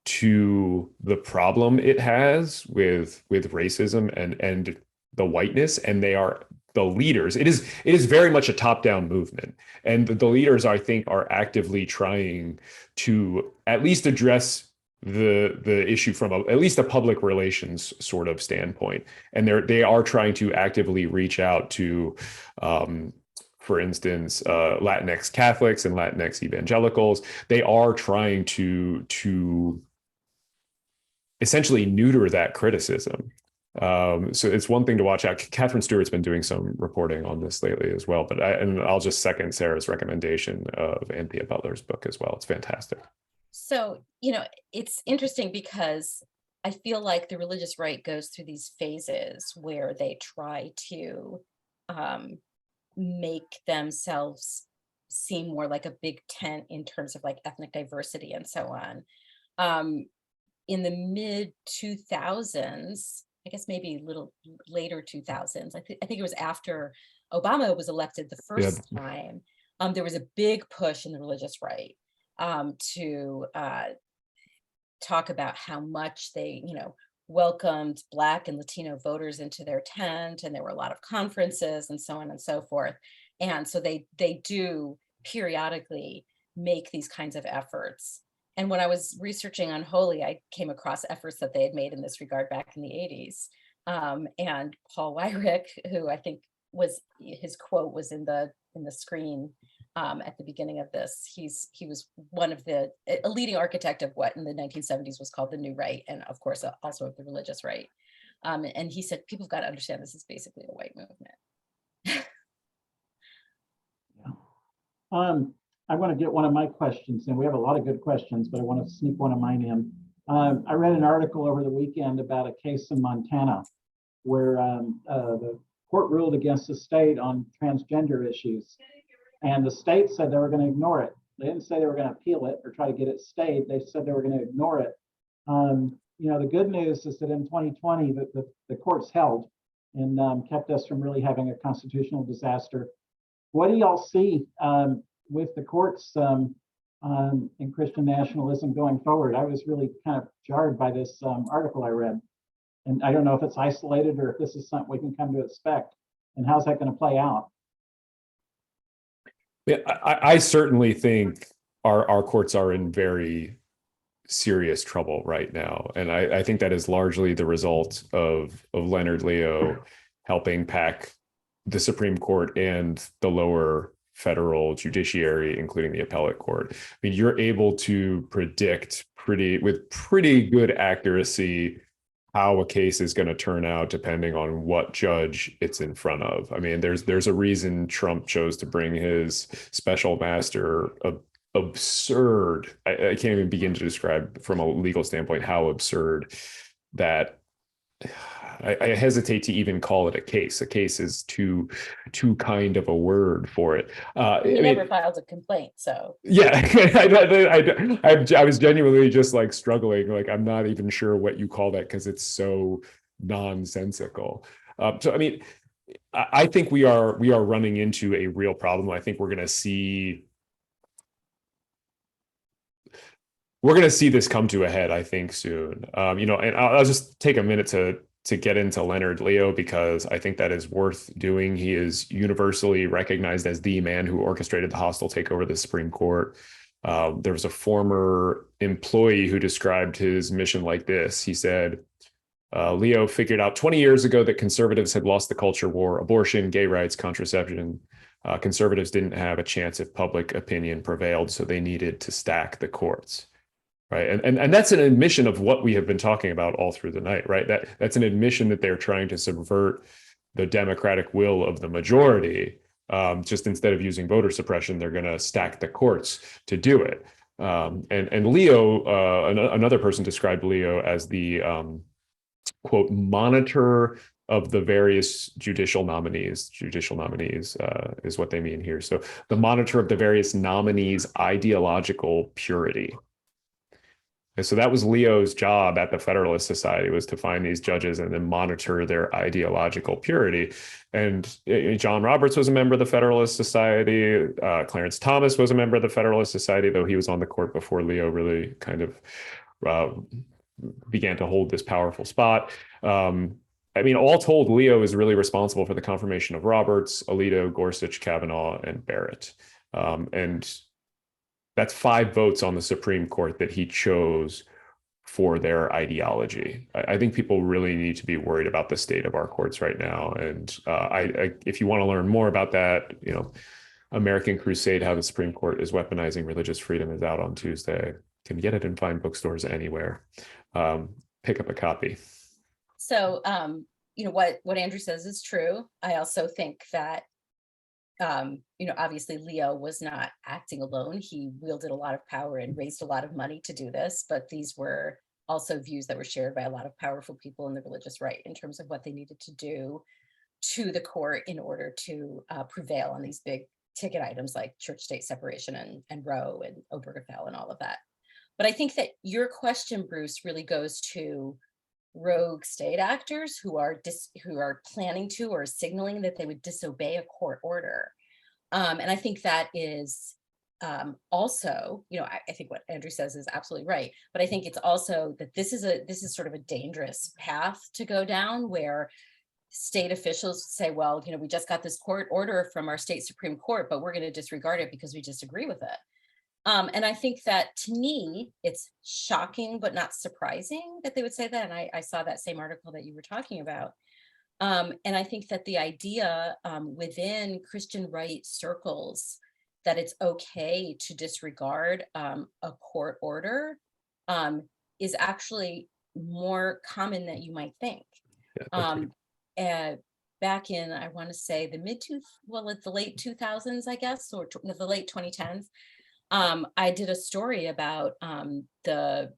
to the problem it has with racism and the whiteness, and they are the leaders. It is very much a top-down movement, and the leaders, I think, are actively trying to at least address the issue from at least a public relations sort of standpoint, and they are trying to actively reach out to, for instance, Latinx Catholics and Latinx evangelicals. They are trying to essentially neuter that criticism. So it's one thing to watch out. Catherine Stewart's been doing some reporting on this lately as well, but I'll just second Sarah's recommendation of Anthea Butler's book as well. It's fantastic. So, you know, it's interesting because I feel like the religious right goes through these phases where they try to make themselves seem more like a big tent in terms of like ethnic diversity and so on. In the mid 2000s, I guess maybe a little later 2000s, I think it was after Obama was elected the first time, there was a big push in the religious right to talk about how much they, you know, welcomed Black and Latino voters into their tent, and there were a lot of conferences and so on and so forth. And so they do periodically make these kinds of efforts. And when I was researching Unholy, I came across efforts that they had made in this regard back in the 80s. And Paul Weyrich, who I think was, his quote was in the screen at the beginning of this. He was one of a leading architect of what in the 1970s was called the New Right, and of course also of the religious right. And he said, people have got to understand this is basically a white movement. Yeah. I want to get one of my questions, and we have a lot of good questions, but I want to sneak one of mine in. I read an article over the weekend about a case in Montana where the court ruled against the state on transgender issues. And the state said they were going to ignore it. They didn't say they were going to appeal it or try to get it stayed. They said they were going to ignore it. You know, the good news is that in 2020, the courts held and kept us from really having a constitutional disaster. What do y'all see with the courts in Christian nationalism going forward? I was really kind of jarred by this article I read. And I don't know if it's isolated or if this is something we can come to expect. And how's that going to play out? Yeah, I certainly think our courts are in very serious trouble right now. And I think that is largely the result of Leonard Leo helping pack the Supreme Court and the lower federal judiciary, including the appellate court. I mean, you're able to predict with pretty good accuracy how a case is going to turn out depending on what judge it's in front of. I mean, there's a reason Trump chose to bring his special master. Absurd. I can't even begin to describe from a legal standpoint how absurd that. I hesitate to even call it a case. A case is too kind of a word for it. He never filed a complaint, so yeah, I was genuinely just like struggling. Like, I'm not even sure what you call that because it's so nonsensical. So I mean, I think we are running into a real problem. I think we're going to see this come to a head, I think, soon. You know, and I'll just take a minute to get into Leonard Leo because I think that is worth doing. He is universally recognized as the man who orchestrated the hostile takeover of the Supreme Court. There was a former employee who described his mission like this. He said, Leo figured out 20 years ago that conservatives had lost the culture war, abortion, gay rights, contraception. Conservatives didn't have a chance if public opinion prevailed, so they needed to stack the courts. Right. And that's an admission of what we have been talking about all through the night. Right. That's an admission that they're trying to subvert the democratic will of the majority. Just instead of using voter suppression, they're going to stack the courts to do it. And Leo, another person described Leo as the quote, monitor of the various judicial nominees is what they mean here. So the monitor of the various nominees' ideological purity. And so that was Leo's job at the Federalist Society, was to find these judges and then monitor their ideological purity. And John Roberts was a member of the Federalist Society. Clarence Thomas was a member of the Federalist Society, though he was on the court before Leo really kind of began to hold this powerful spot. I mean, all told, Leo is really responsible for the confirmation of Roberts, Alito, Gorsuch, Kavanaugh, and Barrett. And that's 5 votes on the Supreme Court that he chose for their ideology. I think people really need to be worried about the state of our courts right now. And if you want to learn more about that, you know, American Crusade, How the Supreme Court is Weaponizing Religious Freedom is out on Tuesday. You can get it in fine bookstores anywhere. pick up a copy. So, what Andrew says is true. I also think that, obviously Leo was not acting alone. He wielded a lot of power and raised a lot of money to do this, but these were also views that were shared by a lot of powerful people in the religious right in terms of what they needed to do to the court in order to prevail on these big ticket items like church-state separation and Roe and Obergefell and all of that. But I think that your question, Bruce, really goes to rogue state actors who are planning to or signaling that they would disobey a court order. And I think that is also, I think what Andrew says is absolutely right. But I think it's also that this is sort of a dangerous path to go down, where state officials say, well, we just got this court order from our state Supreme Court, but we're going to disregard it because we disagree with it. And I think that, to me, it's shocking but not surprising that they would say that. And I saw that same article that you were talking about. And I think that the idea within Christian right circles that it's okay to disregard a court order is actually more common than you might think. Back in, I want to say the late 2000s, I guess, or the late 2010s, I did a story about the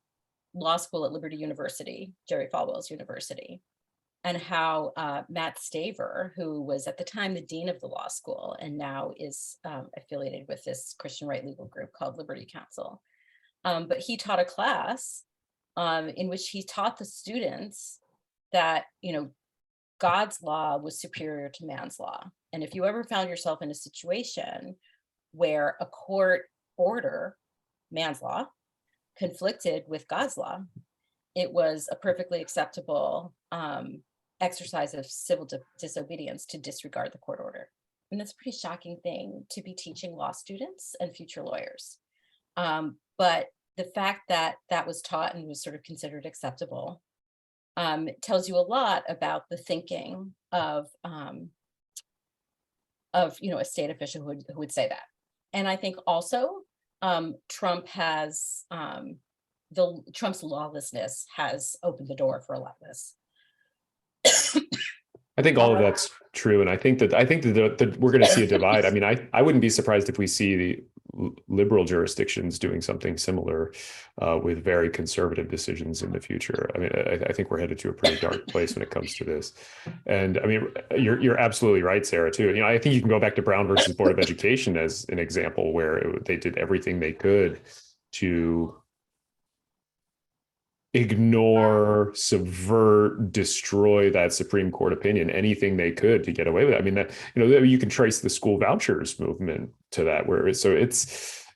law school at Liberty University, Jerry Falwell's university, and how Matt Staver, who was at the time the dean of the law school and now is affiliated with this Christian right legal group called Liberty Counsel, but he taught a class in which he taught the students that, God's law was superior to man's law. And if you ever found yourself in a situation where a court order, man's law, conflicted with God's law, it was a perfectly acceptable exercise of civil disobedience to disregard the court order. And that's a pretty shocking thing to be teaching law students and future lawyers. But the fact that that was taught and was sort of considered acceptable tells you a lot about the thinking of a state official who would say that. And I think also Trump has Trump's lawlessness has opened the door for a lot of this. I think all of that's true, and I think that we're going to see a divide. I mean, I wouldn't be surprised if we see the liberal jurisdictions doing something similar with very conservative decisions in the future. I mean, I think we're headed to a pretty dark place when it comes to this. And I mean, you're absolutely right, Sarah, too. I think you can go back to Brown versus Board of Education as an example where they did everything they could to ignore, subvert, destroy that Supreme Court opinion, anything they could to get away with it. I mean, that, you can trace the school vouchers movement to that,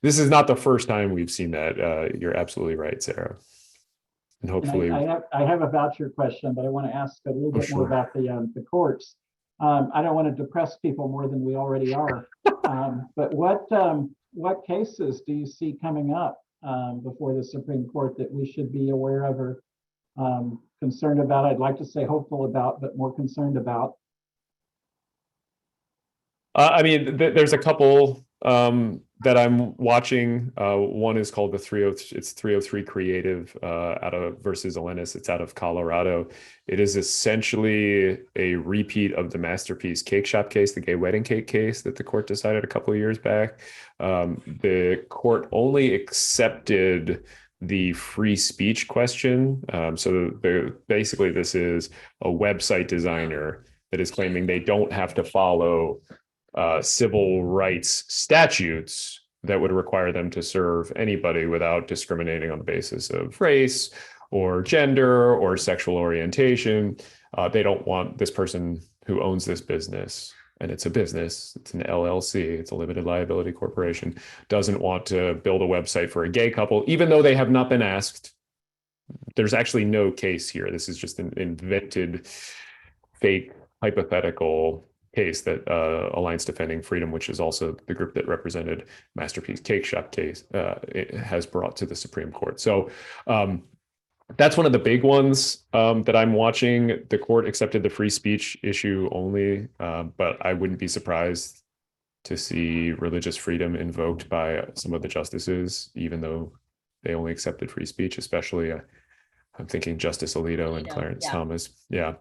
this is not the first time we've seen that. You're absolutely right, Sarah. And hopefully, I have a voucher question, but I want to ask a little bit more about the courts. I don't want to depress people more than we already are. But what cases do you see coming up before the Supreme Court that we should be aware of or concerned about? I'd like to say hopeful about, but more concerned about. I mean, there's a couple that I'm watching. One is called the 303 Creative out of versus Elenis. It's out of Colorado. It is essentially a repeat of the Masterpiece Cake Shop case, the gay wedding cake case that the court decided a couple of years back. The court only accepted the free speech question. So basically, this is a website designer that is claiming they don't have to follow civil rights statutes that would require them to serve anybody without discriminating on the basis of race or gender or sexual orientation. They don't want this person who owns this business, and it's a business, it's an LLC, it's a limited liability corporation, doesn't want to build a website for a gay couple, even though they have not been asked. There's actually no case here. This is just an invented, fake, hypothetical case that Alliance Defending Freedom, which is also the group that represented Masterpiece Cake Shop case, it has brought to the Supreme Court. So that's one of the big ones that I'm watching. The court accepted the free speech issue only, but I wouldn't be surprised to see religious freedom invoked by some of the justices, even though they only accepted free speech, especially I'm thinking Justice Alito and Alito, Clarence yeah. Thomas. Yeah.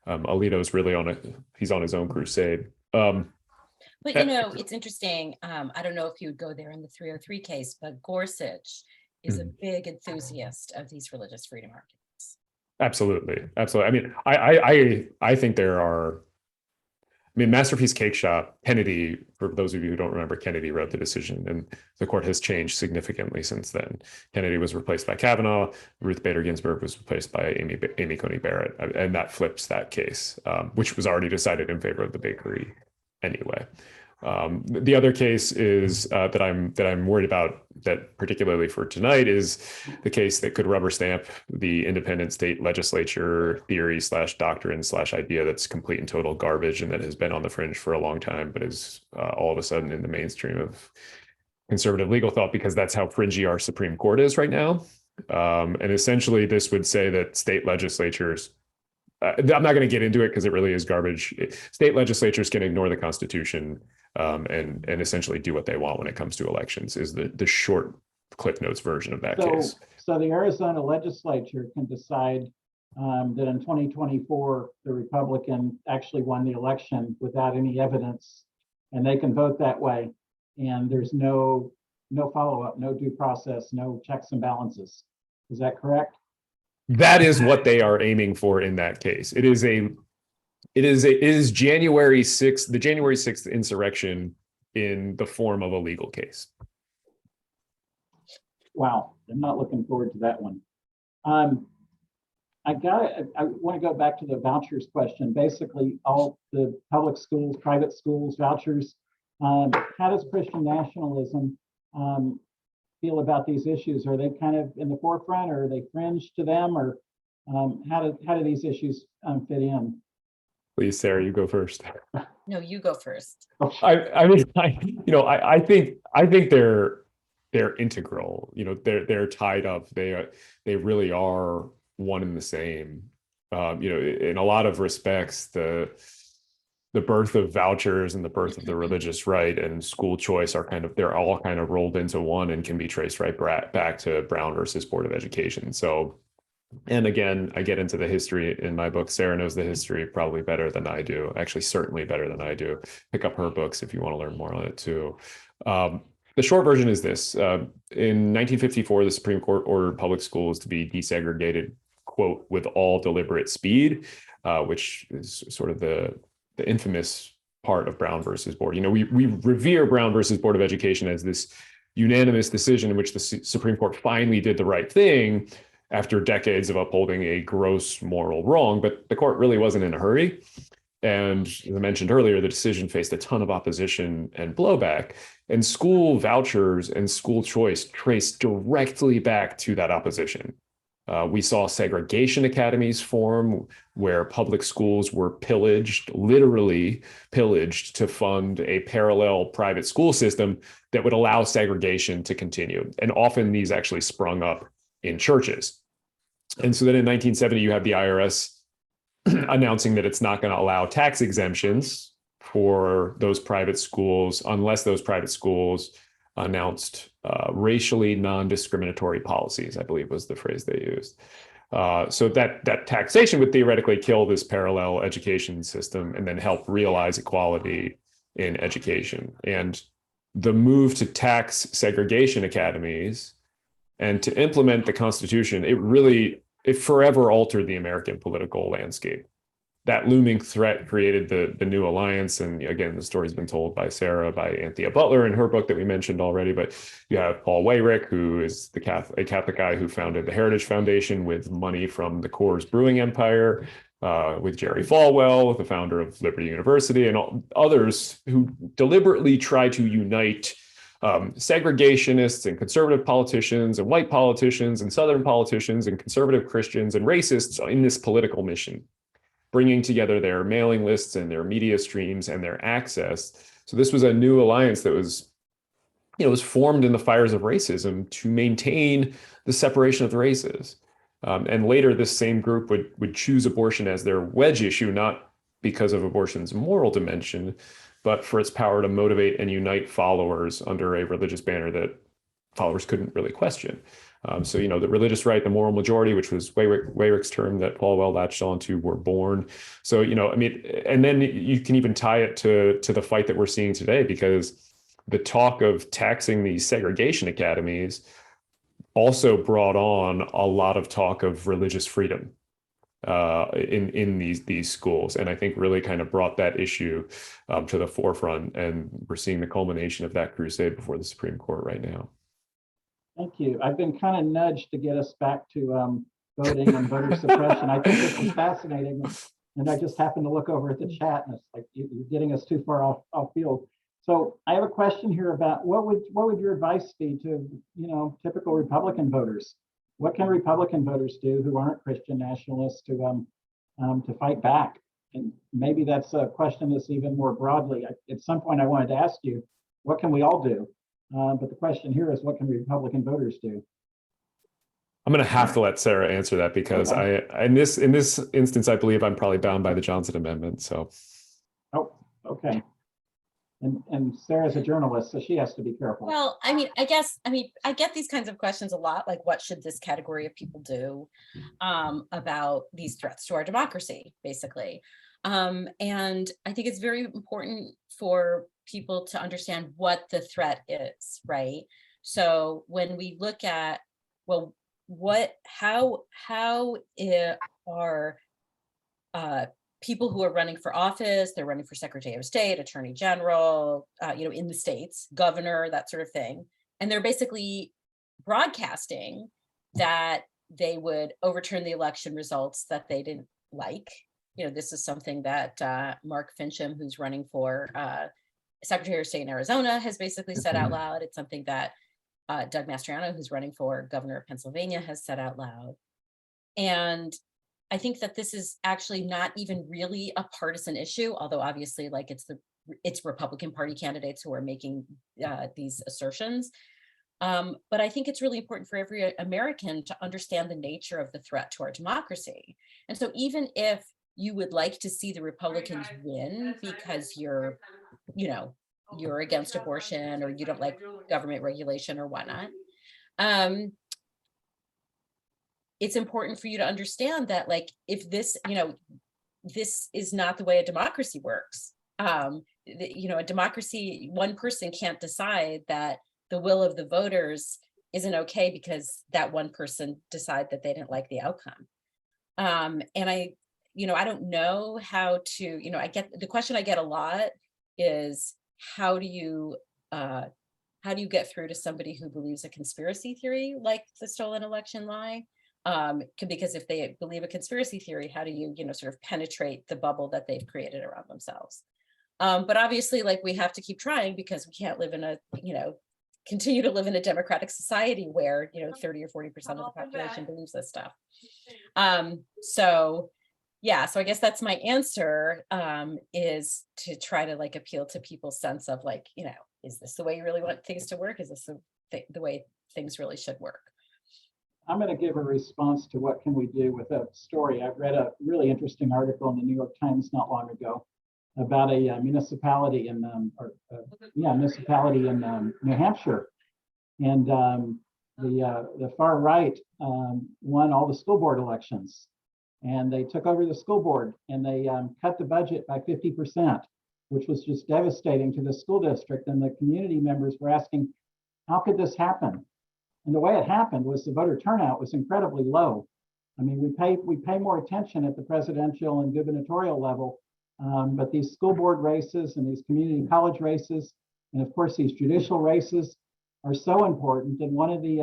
Alito's really he's on his own crusade. But you know, it's interesting. I don't know if you would go there in the 303 case, but Gorsuch is a big enthusiast of these religious freedom arguments. Absolutely. Absolutely. I mean, I think there are, I mean, Masterpiece Cake Shop, Kennedy, for those of you who don't remember, Kennedy wrote the decision, and the court has changed significantly since then. Kennedy was replaced by Kavanaugh. Ruth Bader Ginsburg was replaced by Amy Coney Barrett. And that flips that case, which was already decided in favor of the bakery anyway. The other case is that I'm worried about, that particularly for tonight, is the case that could rubber stamp the independent state legislature theory / doctrine / idea that's complete and total garbage and that has been on the fringe for a long time, but is all of a sudden in the mainstream of conservative legal thought, because that's how fringy our Supreme Court is right now. And essentially, this would say that state legislatures, I'm not going to get into it because it really is garbage. State legislatures can ignore the Constitution and essentially do what they want when it comes to elections, is the short Cliff Notes version of that case. So the Arizona legislature can decide that in 2024, the Republican actually won the election without any evidence, and they can vote that way. And there's no follow-up, no due process, no checks and balances. Is that correct? That is what they are aiming for in that case. It is January 6th, the January 6th insurrection in the form of a legal case. Wow, I'm not looking forward to that one. I want to go back to the vouchers question. Basically, all the public schools, private schools, vouchers. How does Christian nationalism feel about these issues? Are they kind of in the forefront, or are they fringe to them, or how do these issues fit in? Please, Sarah, you go first. No, you go first. I think they're integral. They're tied up. They really are one and the same. In a lot of respects, the birth of vouchers and the birth of the religious right and school choice they're all kind of rolled into one and can be traced right back to Brown versus Board of Education. So, and again, I get into the history in my book. Sarah knows the history probably better than I do, actually, certainly better than I do. Pick up her books if you want to learn more on it too. The short version is this. In 1954, the Supreme Court ordered public schools to be desegregated, quote, with all deliberate speed, which is sort of the infamous part of Brown versus Board. We revere Brown versus Board of Education as this unanimous decision in which the Supreme Court finally did the right thing after decades of upholding a gross moral wrong, but the court really wasn't in a hurry. And as I mentioned earlier, the decision faced a ton of opposition and blowback, and school vouchers and school choice traced directly back to that opposition. We saw segregation academies form where public schools were literally pillaged to fund a parallel private school system that would allow segregation to continue. And often these actually sprung up in churches. And so then in 1970, you have the IRS announcing that it's not going to allow tax exemptions for those private schools unless those private schools announced racially non-discriminatory policies, I believe was the phrase they used. So that taxation would theoretically kill this parallel education system and then help realize equality in education. And the move to tax segregation academies and to implement the Constitution, it forever altered the American political landscape. That looming threat created the New Alliance. And again, the story's been told by Sarah, by Anthea Butler in her book that we mentioned already. But you have Paul Weyrich, who is a Catholic guy who founded the Heritage Foundation with money from the Coors Brewing Empire, with Jerry Falwell, the founder of Liberty University, and others who deliberately try to unite segregationists and conservative politicians and white politicians and Southern politicians and conservative Christians and racists in this political mission, bringing together their mailing lists and their media streams and their access. So this was a new alliance that was formed in the fires of racism to maintain the separation of the races. And later, this same group would choose abortion as their wedge issue, not because of abortion's moral dimension, but for its power to motivate and unite followers under a religious banner that followers couldn't really question. So, the religious right, the moral majority, which was Weyrick's term that Falwell latched onto, were born. So, and then you can even tie it to the fight that we're seeing today, because the talk of taxing these segregation academies also brought on a lot of talk of religious freedom in these schools, and I think really kind of brought that issue to the forefront. And we're seeing the culmination of that crusade before the Supreme Court right now. Thank you. I've been kind of nudged to get us back to voting and voter suppression. I think this is fascinating, and I just happened to look over at the chat, and it's like you're getting us too far off field. So I have a question here about what would your advice be to typical Republican voters? What can Republican voters do who aren't Christian nationalists to fight back? And maybe that's a question that's even more broadly. At some point, I wanted to ask you, what can we all do? But the question here is, what can Republican voters do? I'm going to have to let Sarah answer that, because in this instance, I believe I'm probably bound by the Johnson Amendment. So. Oh, okay. And Sarah's a journalist, so she has to be careful. Well, I get these kinds of questions a lot, like what should this category of people do about these threats to our democracy, basically. And I think it's very important for people to understand what the threat is, right? So when we look at, well, how are people who are running for office, they're running for Secretary of State, Attorney General, in the states, governor, that sort of thing. And they're basically broadcasting that they would overturn the election results that they didn't like. This is something that Mark Fincham, who's running for Secretary of State in Arizona, has basically said out loud. It's something that Doug Mastriano, who's running for governor of Pennsylvania, has said out loud. And I think that this is actually not even really a partisan issue, although obviously it's Republican Party candidates who are making these assertions. But I think it's really important for every American to understand the nature of the threat to our democracy. And so even if you would like to see the Republicans win because you're against abortion, or you don't like government regulation or whatnot, it's important for you to understand that, if this is not the way a democracy works. A democracy, one person can't decide that the will of the voters isn't okay because that one person decided that they didn't like the outcome. And I don't know how to, I get the question I get a lot is, how do you get through to somebody who believes a conspiracy theory like the stolen election lie? Because if they believe a conspiracy theory, how do you, sort of penetrate the bubble that they've created around themselves? But obviously, we have to keep trying, because we can't live in continue to live in a democratic society where, 30 or 40% of the population believes this stuff. So I guess that's my answer, is to try to appeal to people's sense of is this the way you really want things to work? Is this the way things really should work? I'm going to give a response to what can we do with a story. I've read a really interesting article in the New York Times not long ago about a municipality in New Hampshire, and the far right won all the school board elections, and they took over the school board, and they cut the budget by 50%, which was just devastating to the school district. And the community members were asking, how could this happen? And the way it happened was the voter turnout was incredibly low. I mean, we pay more attention at the presidential and gubernatorial level, but these school board races and these community college races, and of course these judicial races, are so important. And one of the,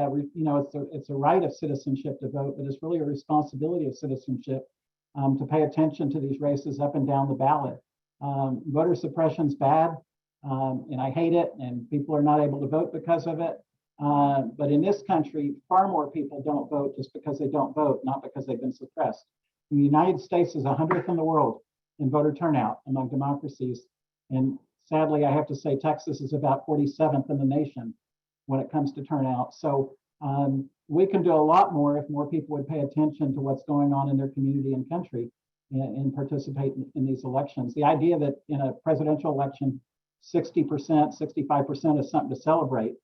it's a right of citizenship to vote, but it's really a responsibility of citizenship to pay attention to these races up and down the ballot. Voter suppression's bad, and I hate it, and people are not able to vote because of it. But in this country, far more people don't vote just because they don't vote, not because they've been suppressed. And the United States is 100th in the world in voter turnout among democracies. And sadly, I have to say, Texas is about 47th in the nation when it comes to turnout. So we can do a lot more if more people would pay attention to what's going on in their community and country and participate in these elections. The idea that in a presidential election, 60%, 65% is something to celebrate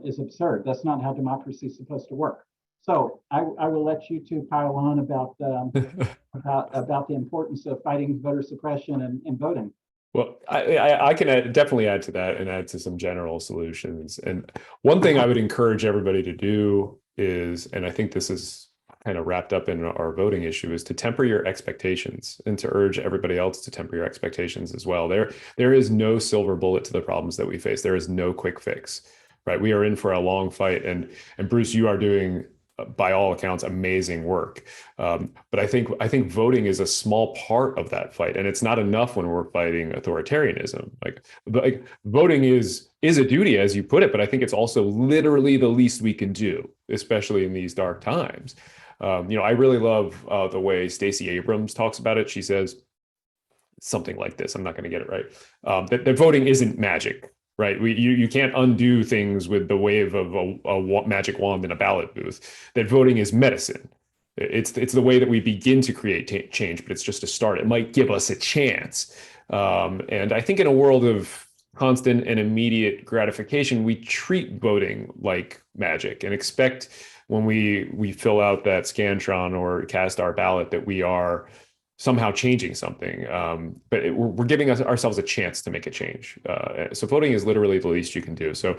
is absurd. That's not how democracy is supposed to work. So I will let you two pile on about the importance of fighting voter suppression and voting. Well, I can definitely add to that and add to some general solutions. And one thing I would encourage everybody to do is, and I think this is kind of wrapped up in our voting issue, is to temper your expectations and to urge everybody else to temper your expectations as well. There is no silver bullet to the problems that we face. There is no quick fix, right? We are in for a long fight. And Bruce, you are doing, by all accounts, amazing work. But I think voting is a small part of that fight, and it's not enough when we're fighting authoritarianism. Like voting is a duty, as you put it, but I think it's also literally the least we can do, especially in these dark times. I really love the way Stacey Abrams talks about it. She says something like this. I'm not going to get it right. That voting isn't magic. Right. You can't undo things with the wave of a magic wand in a ballot booth. That voting is medicine. It's the way that we begin to create change, but it's just a start. It might give us a chance. And I think in a world of constant and immediate gratification, we treat voting like magic and expect when we fill out that Scantron or cast our ballot that we are somehow changing something, but we're giving ourselves a chance to make a change. So voting is literally the least you can do. So,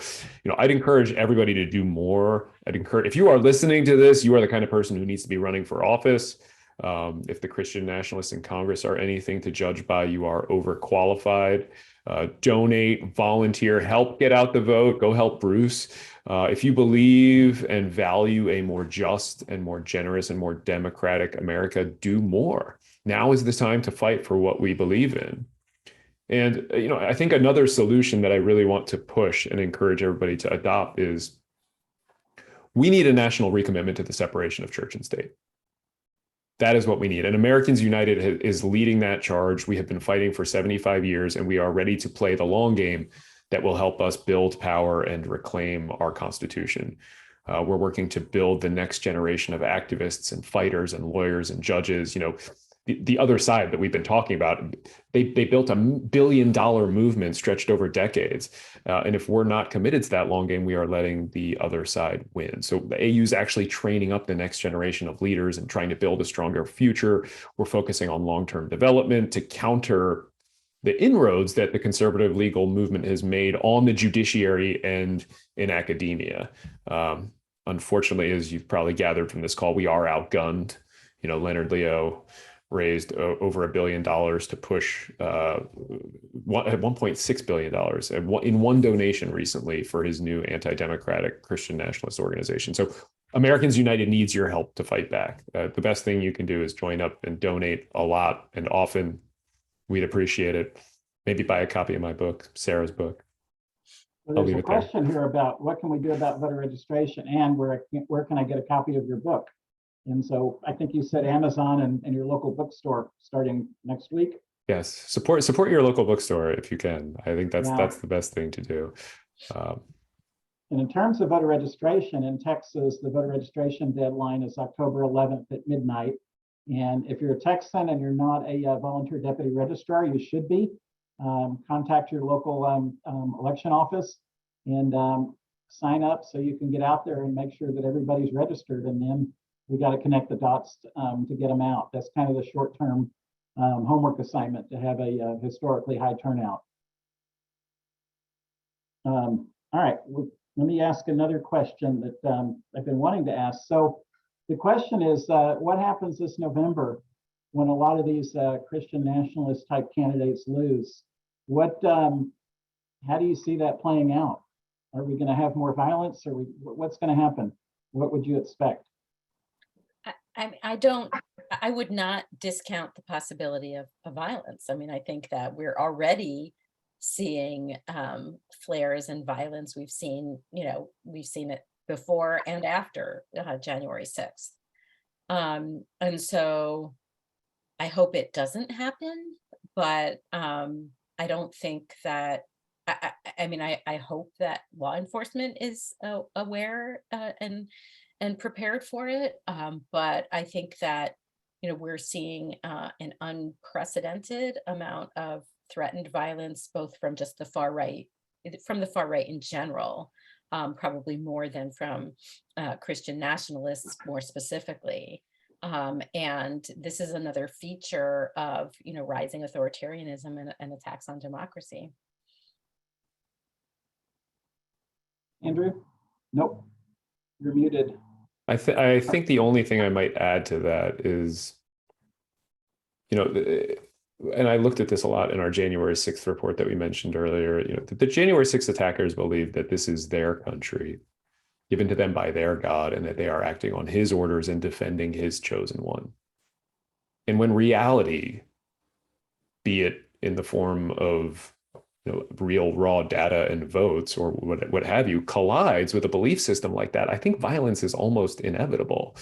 I'd encourage everybody to do more. If you are listening to this, you are the kind of person who needs to be running for office. If the Christian nationalists in Congress are anything to judge by, you are overqualified. Donate, volunteer, help get out the vote. Go help Bruce. If you believe and value a more just and more generous and more democratic America, do more. Now is the time to fight for what we believe in. And, I think another solution that I really want to push and encourage everybody to adopt is we need a national recommitment to the separation of church and state. That is what we need. And Americans United is leading that charge. We have been fighting for 75 years, and we are ready to play the long game that will help us build power and reclaim our Constitution. We're working to build the next generation of activists and fighters and lawyers and judges. The other side that we've been talking about, they built $1 billion movement stretched over decades. And if we're not committed to that long game, we are letting the other side win. So the AU is actually training up the next generation of leaders and trying to build a stronger future. We're focusing on long-term development to counter the inroads that the conservative legal movement has made on the judiciary and in academia. Unfortunately, as you've probably gathered from this call, we are outgunned. Leonard Leo raised over $1 billion to push $1.6 billion in one donation recently for his new anti-democratic Christian nationalist organization. So Americans United needs your help to fight back. The best thing you can do is join up and donate a lot and often. We'd appreciate it. Maybe buy a copy of my book, Sarah's book. Well, there's a question here about what can we do about voter registration and where can I get a copy of your book? And so I think you said Amazon and your local bookstore starting next week. Yes, support your local bookstore if you can. I think that's the best thing to do. And in terms of voter registration in Texas, the voter registration deadline is October 11th at midnight. And if you're a Texan and you're not a volunteer deputy registrar, you should be. Contact your local election office and sign up so you can get out there and make sure that everybody's registered. And then we got to connect the dots to get them out. That's kind of the short-term homework assignment to have a historically high turnout. All right, let me ask another question that I've been wanting to ask. So the question is, what happens this November when a lot of these Christian nationalist type candidates lose? How do you see that playing out? Are we going to have more violence, or what's going to happen? What would you expect? I would not discount the possibility of violence. I mean, I think that we're already seeing flares and violence. We've seen it before and after January 6th. And so I hope it doesn't happen, but I don't think that, I hope that law enforcement is aware and prepared for it. But I think that, we're seeing an unprecedented amount of threatened violence, both from just the far right in general, probably more than from Christian nationalists more specifically. And this is another feature of, rising authoritarianism and attacks on democracy. Andrew? Nope. You're muted. I think the only thing I might add to that is, and I looked at this a lot in our January 6th report that we mentioned earlier, the January 6th attackers believe that this is their country, given to them by their God, and that they are acting on his orders and defending his chosen one. And when reality, be it in the form of real raw data and votes or what have you, collides with a belief system like that, I think violence is almost inevitable.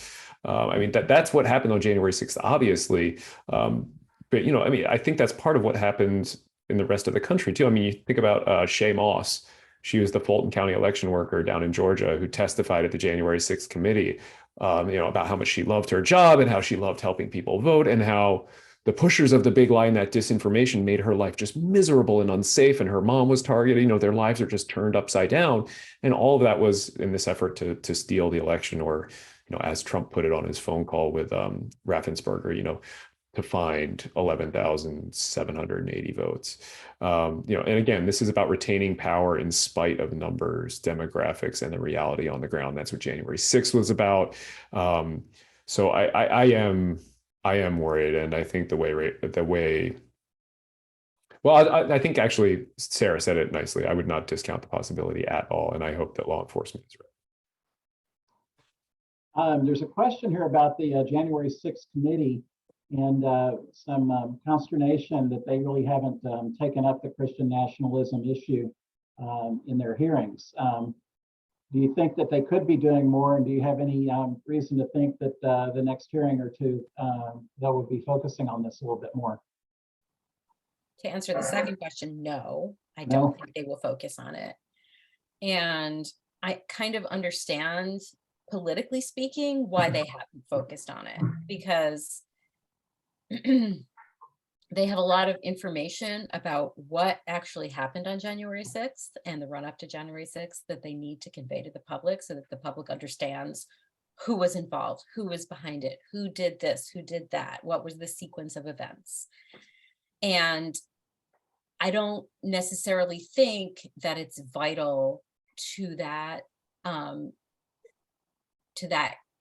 I mean, that's what happened on January 6th, obviously. But, I think that's part of what happened in the rest of the country, too. I mean, you think about Shay Moss. She was the Fulton County election worker down in Georgia who testified at the January 6th committee, about how much she loved her job and how she loved helping people vote, and how the pushers of the big lie and that disinformation made her life just miserable and unsafe. And her mom was targeted. Their lives are just turned upside down. And all of that was in this effort to steal the election, or, as Trump put it on his phone call with Raffensperger, to find 11,780 votes. And again, this is about retaining power in spite of numbers, demographics, and the reality on the ground. That's what January 6th was about. So I am worried, and I think I think actually Sarah said it nicely. I would not discount the possibility at all, and I hope that law enforcement is right. There's a question here about the January 6th committee, and some consternation that they really haven't taken up the Christian nationalism issue in their hearings. Do you think that they could be doing more, and do you have any reason to think that the next hearing or two that will be focusing on this a little bit more? To answer the second question, no, I don't think they will focus on it. And I kind of understand, politically speaking, why they haven't focused on it, because they have a lot of information about what actually happened on January 6th and the run up to January 6th that they need to convey to the public, so that the public understands who was involved, who was behind it, who did this, who did that, what was the sequence of events. And I don't necessarily think that it's vital to that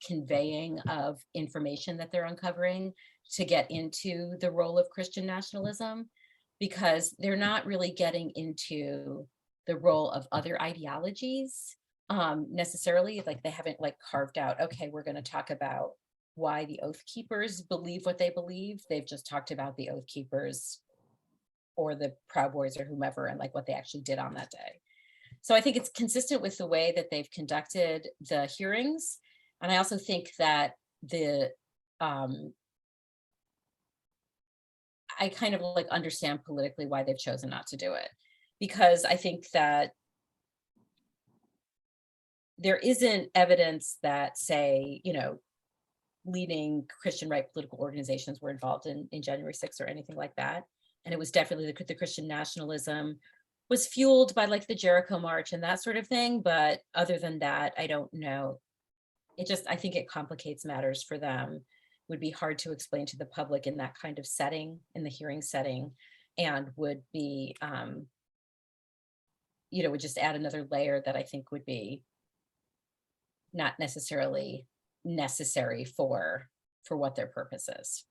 conveying of information that they're uncovering to get into the role of Christian nationalism, because they're not really getting into the role of other ideologies necessarily. Like, they haven't carved out, okay, we're going to talk about why the Oath Keepers believe what they believe. They've just talked about the Oath Keepers or the Proud Boys or whomever, and what they actually did on that day. So I think it's consistent with the way that they've conducted the hearings. And I also think that I kind of understand politically why they've chosen not to do it, because I think that there isn't evidence that, say, leading Christian right political organizations were involved in January 6th or anything like that. And it was definitely the Christian nationalism was fueled by the Jericho March and that sort of thing. But other than that, I don't know. I think it complicates matters for them. Would be hard to explain to the public in that kind of setting, in the hearing setting, and would be, would just add another layer that I think would be not necessarily necessary for what their purpose is.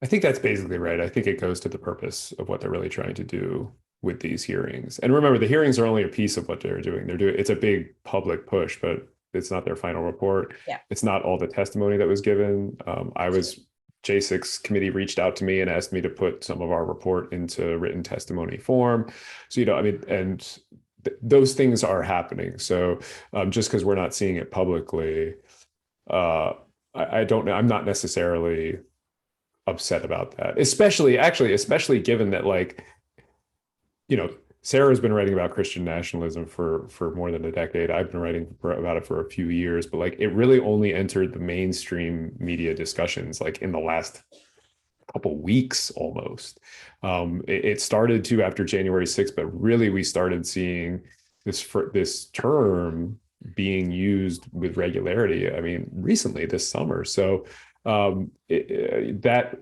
I think that's basically right. I think it goes to the purpose of what they're really trying to do with these hearings. And remember, the hearings are only a piece of what they're doing. It's a big public push, but it's not their final report. Yeah. It's not all the testimony that was given. J6 committee reached out to me and asked me to put some of our report into written testimony form. So, those things are happening. So just because we're not seeing it publicly, I don't know. I'm not necessarily upset about that, especially given that, Sarah's been writing about Christian nationalism for more than a decade. I've been writing about it for a few years, but it really only entered the mainstream media discussions in the last couple weeks almost. It started to after January 6th, but really we started seeing this term being used with regularity. I mean, recently this summer. So that,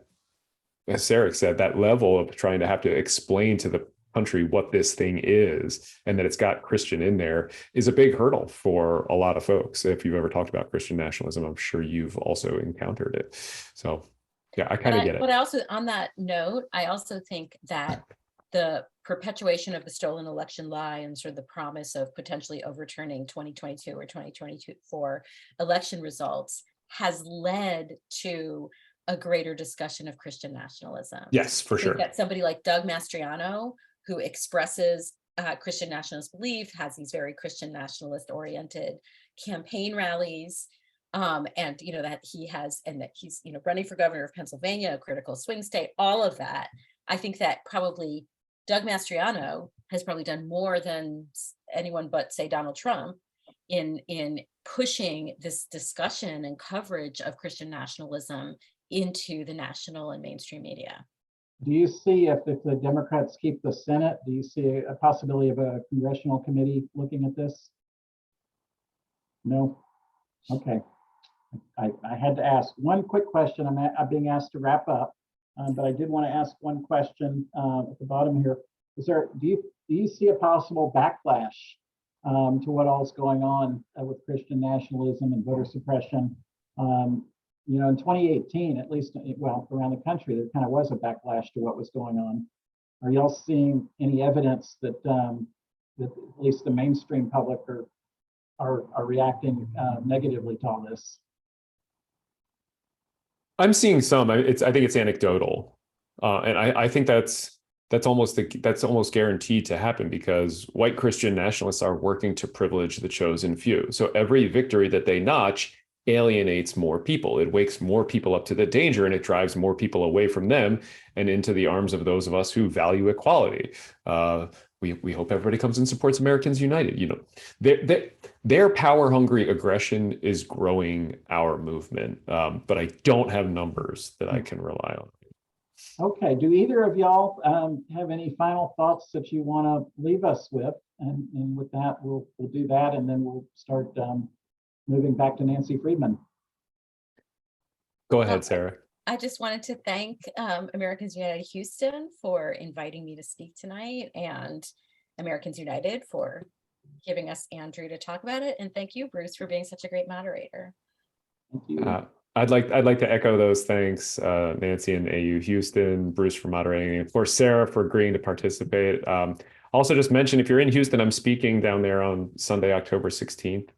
as Sarah said, that level of trying to have to explain to the country what this thing is and that it's got Christian in there is a big hurdle for a lot of folks. If you've ever talked about Christian nationalism, I'm sure you've also encountered it. So yeah, I kind of get it. But I also, on that note, I also think that the perpetuation of the stolen election lie and sort of the promise of potentially overturning 2022 or 2024 election results has led to a greater discussion of Christian nationalism. Yes, for sure. That somebody like Doug Mastriano, who expresses Christian nationalist belief, has these very Christian nationalist oriented campaign rallies, and that he has, and that he's running for governor of Pennsylvania, a critical swing state, all of that. I think that probably Doug Mastriano has probably done more than anyone but, say, Donald Trump in pushing this discussion and coverage of Christian nationalism into the national and mainstream media. Do you see, if the Democrats keep the Senate, do you see a possibility of a congressional committee looking at this? No? Okay. I had to ask one quick question. I'm being asked to wrap up, but I did want to ask one question at the bottom here. Do you see a possible backlash to what all's going on with Christian nationalism and voter suppression? In 2018, at least, around the country, there kind of was a backlash to what was going on. Are y'all seeing any evidence that that at least the mainstream public are reacting negatively to all this? I'm seeing some. I think it's anecdotal, and I think that's almost guaranteed to happen because white Christian nationalists are working to privilege the chosen few. So every victory that they notch alienates more people. It wakes more people up to the danger, and it drives more people away from them and into the arms of those of us who value equality. We hope everybody comes and supports Americans United. Their power-hungry aggression is growing our movement, but I don't have numbers that I can rely on. Okay. Do either of y'all have any final thoughts that you want to leave us with? And with that, we'll do that, and then we'll start moving back to Nancy Friedman. Go ahead, Sarah. I just wanted to thank Americans United Houston for inviting me to speak tonight, and Americans United for giving us Andrew to talk about it. And thank you, Bruce, for being such a great moderator. Thank you. I'd like to echo those thanks, Nancy and AU Houston, Bruce for moderating, and of course Sarah for agreeing to participate. Also, just mention, if you're in Houston, I'm speaking down there on Sunday, October 16th,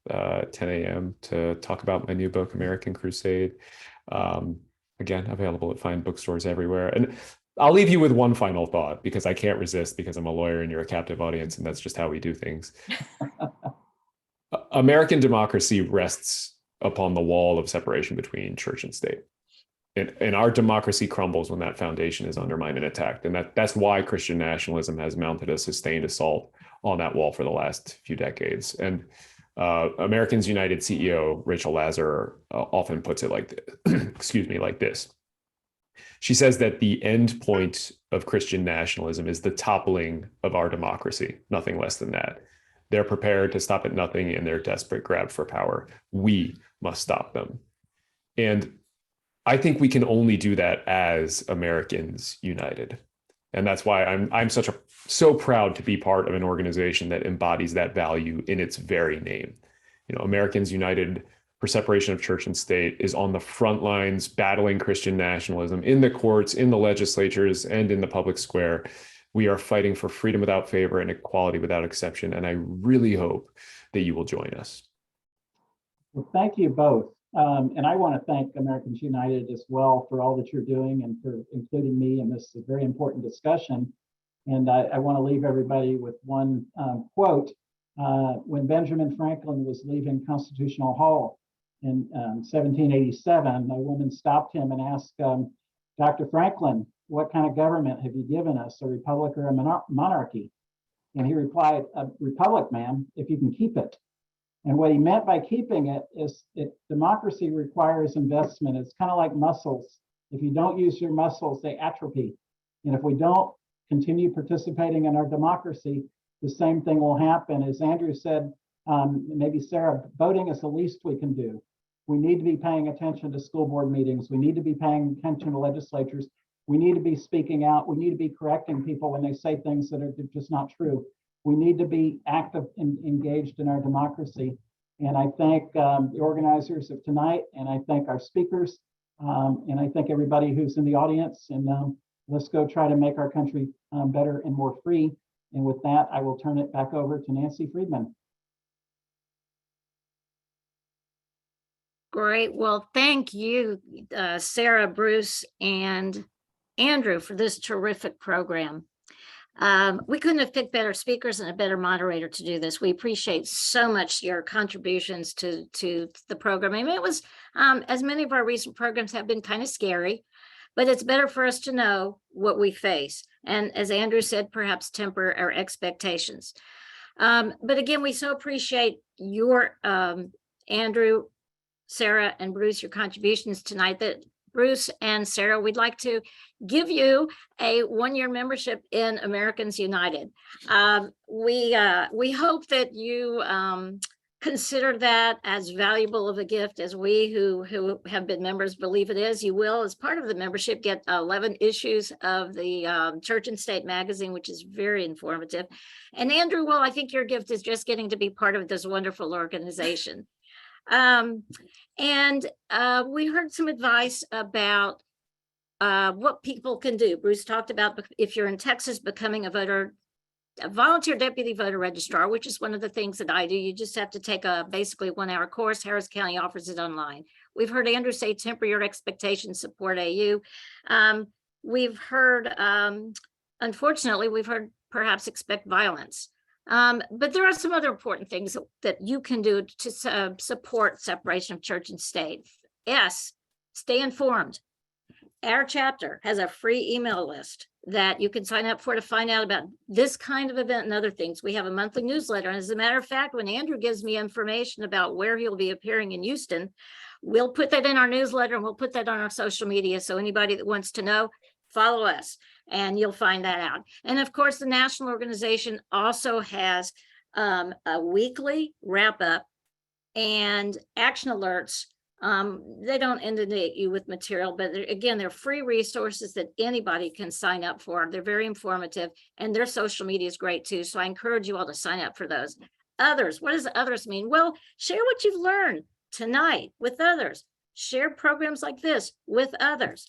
10 a.m. to talk about my new book, American Crusade. Again, available at fine bookstores everywhere. And I'll leave you with one final thought, because I can't resist, because I'm a lawyer and you're a captive audience, and that's just how we do things. American democracy rests upon the wall of separation between church and state. And our democracy crumbles when that foundation is undermined and attacked. And that's why Christian nationalism has mounted a sustained assault on that wall for the last few decades. And Americans United CEO Rachel Lazar often puts it like this. She says that the end point of Christian nationalism is the toppling of our democracy, nothing less than that. They're prepared to stop at nothing in their desperate grab for power. We must stop them. And I think we can only do that as Americans United. And that's why I'm so proud to be part of an organization that embodies that value in its very name. Americans United for separation of church and state is on the front lines battling Christian nationalism in the courts, in the legislatures, and in the public square. We are fighting for freedom without favor and equality without exception. And I really hope that you will join us. Well, thank you both. And I want to thank Americans United as well for all that you're doing and for including me in this very important discussion. And I want to leave everybody with one quote. When Benjamin Franklin was leaving Constitutional Hall in 1787, a woman stopped him and asked, Dr. Franklin, what kind of government have you given us, a republic or a monarchy? And he replied, a republic, ma'am, if you can keep it. And what he meant by keeping it is democracy requires investment. It's kind of like muscles. If you don't use your muscles, they atrophy. And if we don't continue participating in our democracy, the same thing will happen. As Andrew said, maybe Sarah, voting is the least we can do. We need to be paying attention to school board meetings. We need to be paying attention to legislatures. We need to be speaking out. We need to be correcting people when they say things that are just not true. We need to be active and engaged in our democracy. And I thank the organizers of tonight, and I thank our speakers, and I thank everybody who's in the audience. And let's go try to make our country better and more free. And with that, I will turn it back over to Nancy Friedman. Great. Well, thank you, Sarah, Bruce, and Andrew for this terrific program. We couldn't have picked better speakers and a better moderator to do this. We appreciate so much your contributions to the program. I mean, it was, as many of our recent programs have been, kind of scary, but it's better for us to know what we face. And as Andrew said, perhaps temper our expectations. But again, we so appreciate your, Andrew, Sarah, and Bruce, your contributions tonight. That Bruce and Sarah, we'd like to give you a one-year membership in Americans United. We hope that you consider that as valuable of a gift as we who have been members believe it is. You will, as part of the membership, get 11 issues of the Church and State magazine, which is very informative. And Andrew, well, I think your gift is just getting to be part of this wonderful organization. We heard some advice about what people can do. Bruce talked about, if you're in Texas, becoming a volunteer deputy voter registrar, which is one of the things that I do. You just have to take a basically 1-hour course. Harris County offers it online. We've heard Andrew say, temper your expectations, support AU. We've heard, unfortunately, we've heard perhaps expect violence. But there are some other important things that you can do to support separation of church and state. Yes, stay informed. Our chapter has a free email list that you can sign up for to find out about this kind of event and other things. We have a monthly newsletter. And as a matter of fact, when Andrew gives me information about where he'll be appearing in Houston, we'll put that in our newsletter and we'll put that on our social media. So anybody that wants to know, follow us and you'll find that out. And of course, the national organization also has a weekly wrap up and action alerts. They don't inundate you with material, but again, they're free resources that anybody can sign up for. They're very informative and their social media is great too. So I encourage you all to sign up for those. Others, what does others mean? Well, share what you've learned tonight with others. Share programs like this with others.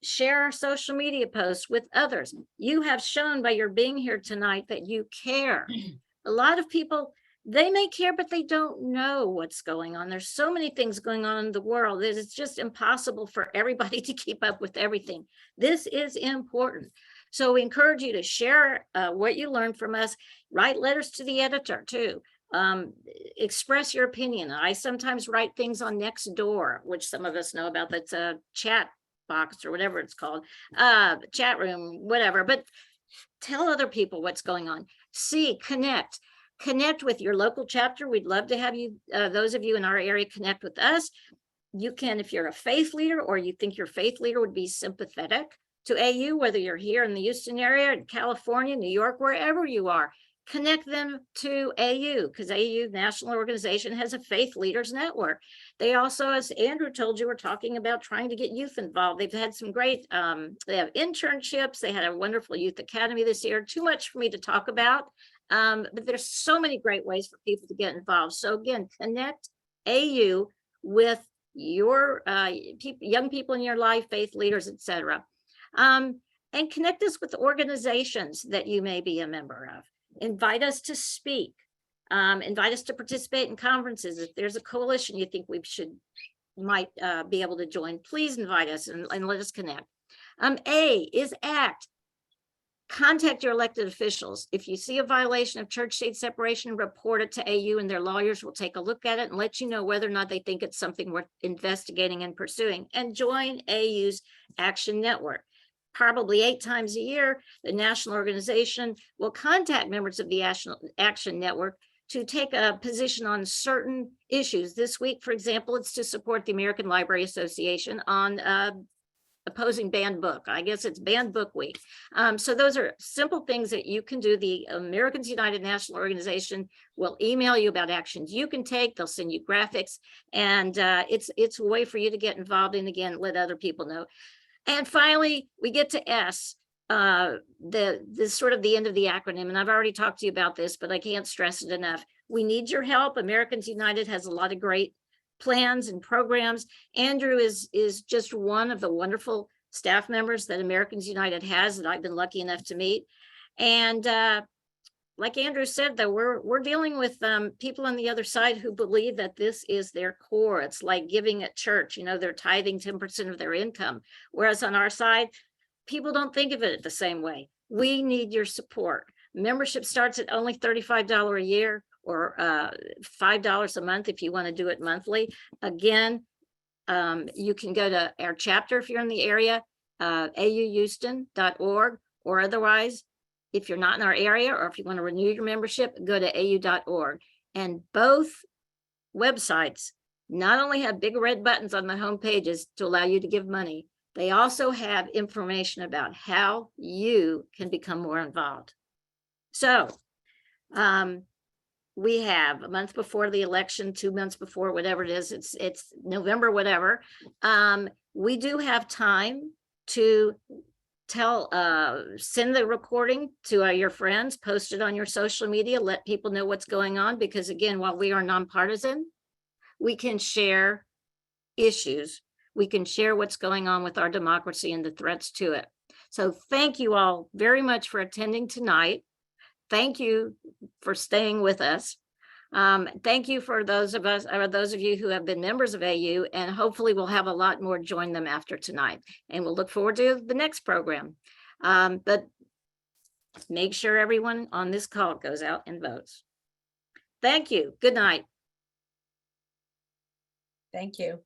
Share our social media posts with others. You have shown by your being here tonight that you care. A lot of people, they may care, but they don't know what's going on. There's so many things going on in the world that it's just impossible for everybody to keep up with everything. This is important. So we encourage you to share what you learned from us. Write letters to the editor too. Express your opinion. I sometimes write things on Nextdoor, which some of us know about. That's a chat box or whatever it's called, chat room, whatever. But tell other people what's going on. Connect with your local chapter. We'd love to have you, those of you in our area, connect with us. You can, if you're a faith leader or you think your faith leader would be sympathetic to AU, whether you're here in the Houston area, in California, New York, wherever you are, connect them to AU, because AU, national organization, has a faith leaders network. They also, as Andrew told you, are talking about trying to get youth involved. They've had some great, they have internships. They had a wonderful youth academy this year. Too much for me to talk about. But there's so many great ways for people to get involved. So again, connect AU with your young people in your life, faith leaders, etc. And connect us with organizations that you may be a member of. Invite us to speak. Invite us to participate in conferences. If there's a coalition you think we might be able to join, please invite us and let us connect. A is ACT. Contact your elected officials. If you see a violation of church-state separation, report it to AU and their lawyers will take a look at it and let you know whether or not they think it's something worth investigating and pursuing. And join AU's Action Network. Probably 8 times a year, the national organization will contact members of the Action Network to take a position on certain issues. This week, for example, it's to support the American Library Association on opposing banned book. I guess it's banned book week. So those are simple things that you can do. The Americans United National Organization will email you about actions you can take. They'll send you graphics, and it's a way for you to get involved and again, let other people know. And finally, we get to S, the sort of the end of the acronym. And I've already talked to you about this, but I can't stress it enough. We need your help. Americans United has a lot of great plans and programs. Andrew is just one of the wonderful staff members that Americans United has that I've been lucky enough to meet. And like Andrew said, though, we're dealing with people on the other side who believe that this is their core. It's like giving at church, you know, they're tithing 10% of their income. Whereas on our side, people don't think of it the same way. We need your support. Membership starts at only $35 a year, or $5 a month if you want to do it monthly. Again, you can go to our chapter if you're in the area, auhouston.org, or otherwise, if you're not in our area or if you want to renew your membership, go to au.org. And both websites not only have big red buttons on the home pages to allow you to give money, they also have information about how you can become more involved. So we have a month before the election, 2 months before, whatever it is, it's November, whatever. We do have time to send the recording to your friends, post it on your social media, let people know what's going on, because again, while we are nonpartisan, we can share issues. We can share what's going on with our democracy and the threats to it. So thank you all very much for attending tonight. Thank you for staying with us. Thank you for those of you who have been members of AU, and hopefully we'll have a lot more join them after tonight. And we'll look forward to the next program. But make sure everyone on this call goes out and votes. Thank you. Good night. Thank you.